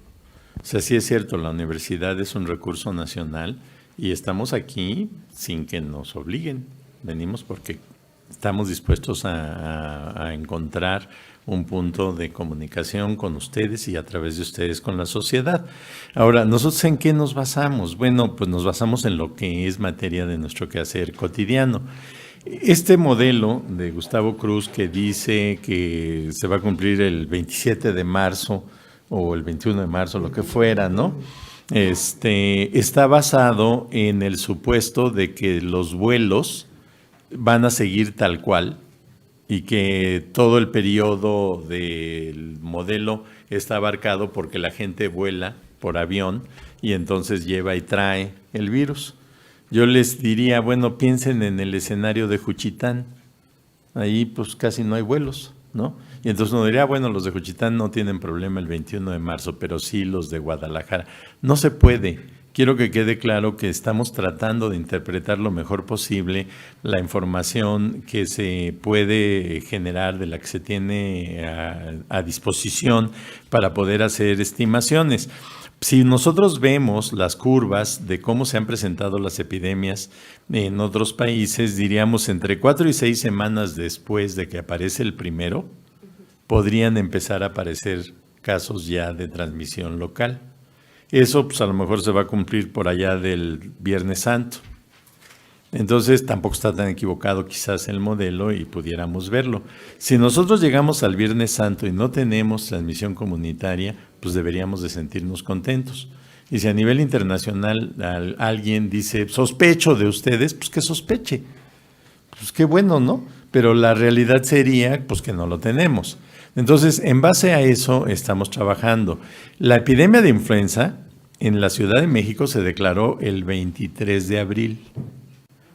O sea, sí es cierto, la universidad es un recurso nacional y estamos aquí sin que nos obliguen. Venimos porque estamos dispuestos a encontrar un punto de comunicación con ustedes y a través de ustedes con la sociedad. Ahora, ¿nosotros en qué nos basamos? Bueno, pues nos basamos en lo que es materia de nuestro quehacer cotidiano. Este modelo de Gustavo Cruz que dice que se va a cumplir el 27 de marzo o el 21 de marzo, lo que fuera, ¿no? Está basado en el supuesto de que los vuelos van a seguir tal cual y que todo el periodo del modelo está abarcado porque la gente vuela por avión y entonces lleva y trae el virus. Yo les diría, bueno, piensen en el escenario de Juchitán. Ahí pues casi no hay vuelos, ¿no? Y entonces uno diría, bueno, los de Juchitán no tienen problema el 21 de marzo, pero sí los de Guadalajara. No se puede. Quiero que quede claro que estamos tratando de interpretar lo mejor posible la información que se puede generar, de la que se tiene a disposición para poder hacer estimaciones. Si nosotros vemos las curvas de cómo se han presentado las epidemias en otros países, diríamos entre 4 y 6 semanas después de que aparece el primero, podrían empezar a aparecer casos ya de transmisión local. Eso pues a lo mejor se va a cumplir por allá del Viernes Santo. Entonces tampoco está tan equivocado quizás el modelo y pudiéramos verlo. Si nosotros llegamos al Viernes Santo y no tenemos transmisión comunitaria, pues deberíamos de sentirnos contentos. Y si a nivel internacional alguien dice, sospecho de ustedes, pues que sospeche. Pues qué bueno, ¿no? Pero la realidad sería pues que no lo tenemos. Entonces, en base a eso estamos trabajando. La epidemia de influenza en la Ciudad de México se declaró el 23 de abril.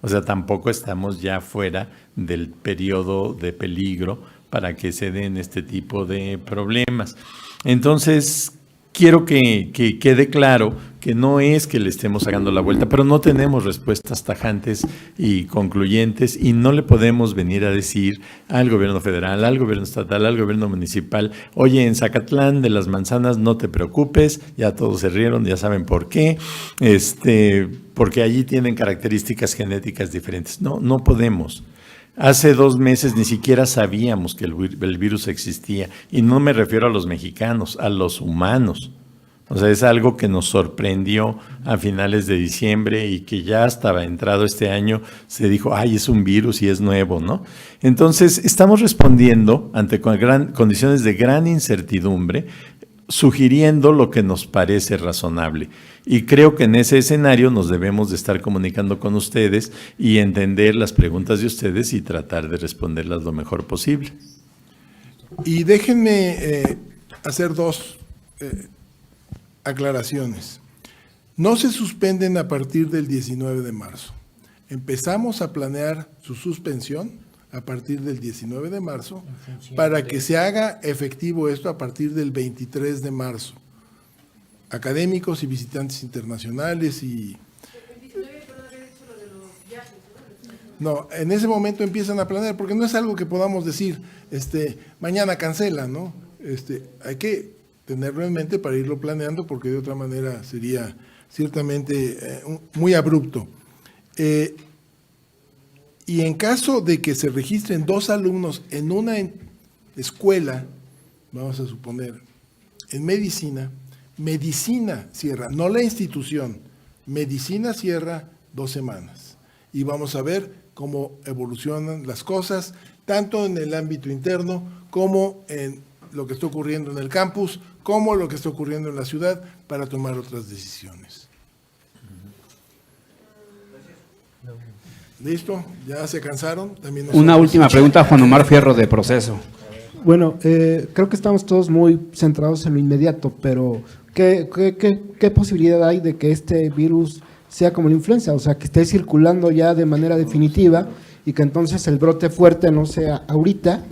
O sea, tampoco estamos ya fuera del periodo de peligro para que se den este tipo de problemas. Entonces, quiero que quede claro que no es que le estemos sacando la vuelta, pero no tenemos respuestas tajantes y concluyentes y no le podemos venir a decir al gobierno federal, al gobierno estatal, al gobierno municipal, oye, en Zacatlán de las Manzanas no te preocupes, ya todos se rieron, ya saben por qué, porque allí tienen características genéticas diferentes. No podemos. Hace 2 meses ni siquiera sabíamos que el virus existía, y no me refiero a los mexicanos, a los humanos. O sea, es algo que nos sorprendió a finales de diciembre y que ya estaba entrado este año, se dijo, ay, es un virus y es nuevo, ¿no? Entonces, estamos respondiendo ante condiciones de gran incertidumbre, sugiriendo lo que nos parece razonable. Y creo que en ese escenario nos debemos de estar comunicando con ustedes y entender las preguntas de ustedes y tratar de responderlas lo mejor posible. Y déjenme hacer 2 aclaraciones. No se suspenden a partir del 19 de marzo. Empezamos a planear su suspensión a partir del 19 de marzo para que se haga efectivo esto a partir del 23 de marzo. Académicos y visitantes internacionales y... No, en ese momento empiezan a planear, porque no es algo que podamos decir, mañana cancela, ¿no? Hay que tenerlo en mente para irlo planeando, porque de otra manera sería ciertamente muy abrupto. Y en caso de que se registren 2 alumnos en una escuela, vamos a suponer, en medicina cierra, no la institución, medicina cierra 2 semanas. Y vamos a ver cómo evolucionan las cosas, tanto en el ámbito interno como en lo que está ocurriendo en el campus, como lo que está ocurriendo en la ciudad, para tomar otras decisiones. ¿Listo? ¿Ya se cansaron? También una última pregunta, Juan Omar Fierro, de Proceso. Bueno, creo que estamos todos muy centrados en lo inmediato, pero ¿qué posibilidad hay de que este virus sea como la influenza? O sea, que esté circulando ya de manera definitiva y que entonces el brote fuerte no sea ahorita,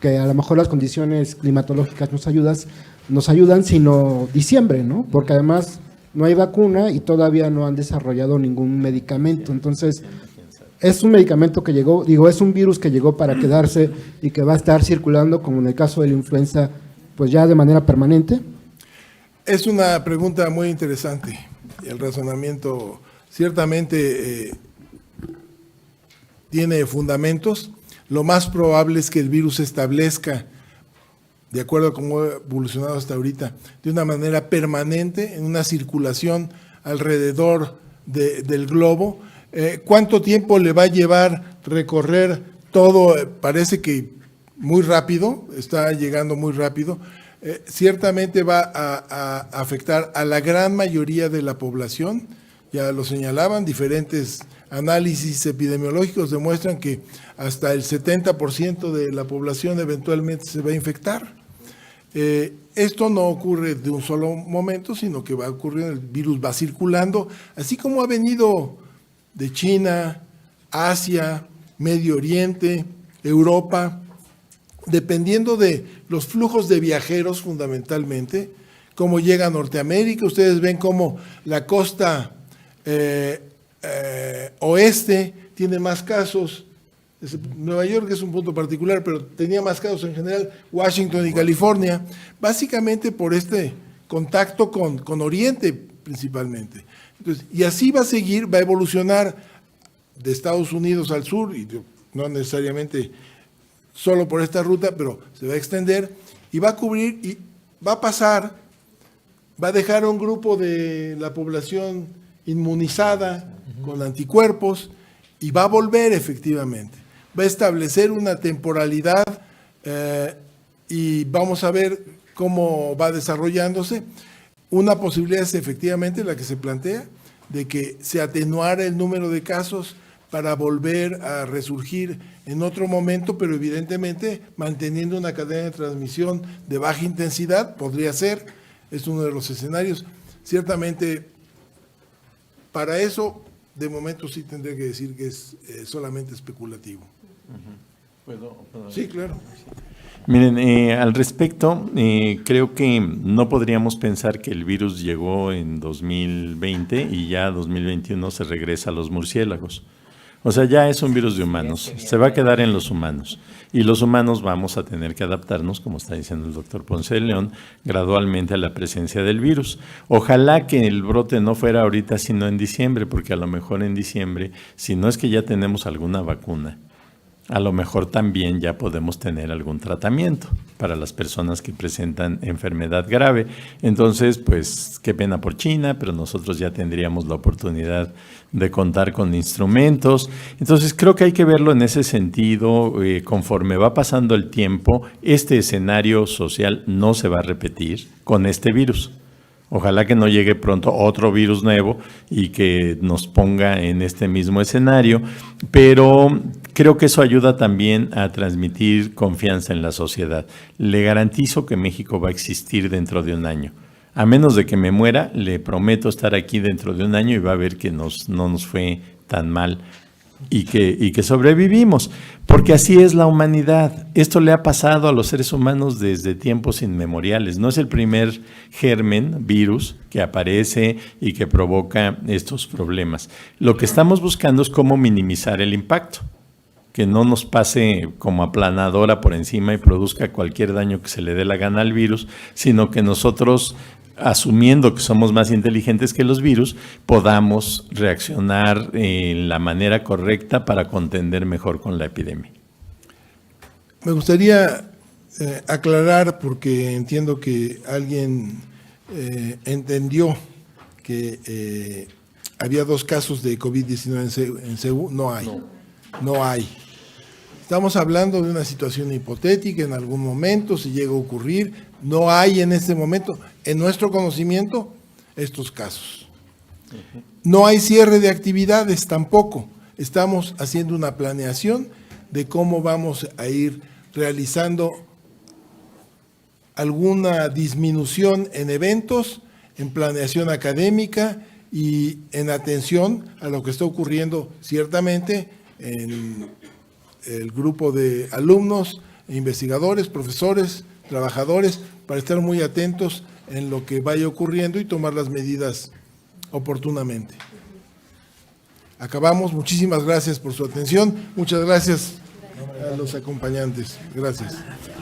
que a lo mejor las condiciones climatológicas nos ayudan, sino diciembre, ¿no? Porque además no hay vacuna y todavía no han desarrollado ningún medicamento. Entonces, es un medicamento que llegó, es un virus que llegó para quedarse y que va a estar circulando, como en el caso de la influenza, pues ya de manera permanente. Es una pregunta muy interesante. El razonamiento ciertamente tiene fundamentos. Lo más probable es que el virus se establezca, de acuerdo a cómo ha evolucionado hasta ahorita, de una manera permanente, en una circulación alrededor del globo. ¿Cuánto tiempo le va a llevar recorrer todo, parece que muy rápido, está llegando muy rápido, ciertamente va a afectar a la gran mayoría de la población, ya lo señalaban, diferentes análisis epidemiológicos demuestran que hasta el 70% de la población eventualmente se va a infectar. Esto no ocurre de un solo momento, sino que va a ocurrir, el virus va circulando, así como ha venido de China, Asia, Medio Oriente, Europa, dependiendo de los flujos de viajeros fundamentalmente, cómo llega a Norteamérica. Ustedes ven cómo la costa oeste tiene más casos. Nueva York es un punto particular, pero tenía más casos en general, Washington y California, básicamente por este contacto con Oriente principalmente. Entonces, y así va a seguir, va a evolucionar de Estados Unidos al sur, y no necesariamente solo por esta ruta, pero se va a extender y va a cubrir y va a pasar, va a dejar a un grupo de la población inmunizada con anticuerpos y va a volver efectivamente. Va a establecer una temporalidad y vamos a ver cómo va desarrollándose. Una posibilidad es efectivamente la que se plantea, de que se atenuara el número de casos para volver a resurgir en otro momento, pero evidentemente manteniendo una cadena de transmisión de baja intensidad, podría ser, es uno de los escenarios. Ciertamente, para eso, de momento sí tendría que decir que es solamente especulativo. ¿Puedo? Sí, claro. Miren, al respecto, creo que no podríamos pensar que el virus llegó en 2020 y ya 2021 se regresa a los murciélagos. O sea, ya es un virus de humanos, se va a quedar en los humanos. Y los humanos vamos a tener que adaptarnos, como está diciendo el doctor Ponce de León, gradualmente a la presencia del virus. Ojalá que el brote no fuera ahorita, sino en diciembre, porque a lo mejor en diciembre, si no es que ya tenemos alguna vacuna, a lo mejor también ya podemos tener algún tratamiento para las personas que presentan enfermedad grave. Entonces, pues, qué pena por China, pero nosotros ya tendríamos la oportunidad de contar con instrumentos. Entonces, creo que hay que verlo en ese sentido. Conforme va pasando el tiempo, este escenario social no se va a repetir con este virus. Ojalá que no llegue pronto otro virus nuevo y que nos ponga en este mismo escenario, pero creo que eso ayuda también a transmitir confianza en la sociedad. Le garantizo que México va a existir dentro de un año. A menos de que me muera, le prometo estar aquí dentro de un año y va a ver que no nos fue tan mal y que sobrevivimos, porque así es la humanidad. Esto le ha pasado a los seres humanos desde tiempos inmemoriales. No es el primer germen, virus, que aparece y que provoca estos problemas. Lo que estamos buscando es cómo minimizar el impacto, que no nos pase como aplanadora por encima y produzca cualquier daño que se le dé la gana al virus, sino que nosotros, asumiendo que somos más inteligentes que los virus, podamos reaccionar en la manera correcta para contender mejor con la epidemia. Me gustaría aclarar, porque entiendo que alguien entendió que había 2 casos de COVID-19 en Ceú. No hay. Estamos hablando de una situación hipotética en algún momento, si llega a ocurrir. No hay en este momento, en nuestro conocimiento, estos casos. No hay cierre de actividades tampoco. Estamos haciendo una planeación de cómo vamos a ir realizando alguna disminución en eventos, en planeación académica y en atención a lo que está ocurriendo ciertamente en el grupo de alumnos, investigadores, profesores, trabajadores, para estar muy atentos en lo que vaya ocurriendo y tomar las medidas oportunamente. Acabamos. Muchísimas gracias por su atención. Muchas gracias a los acompañantes. Gracias.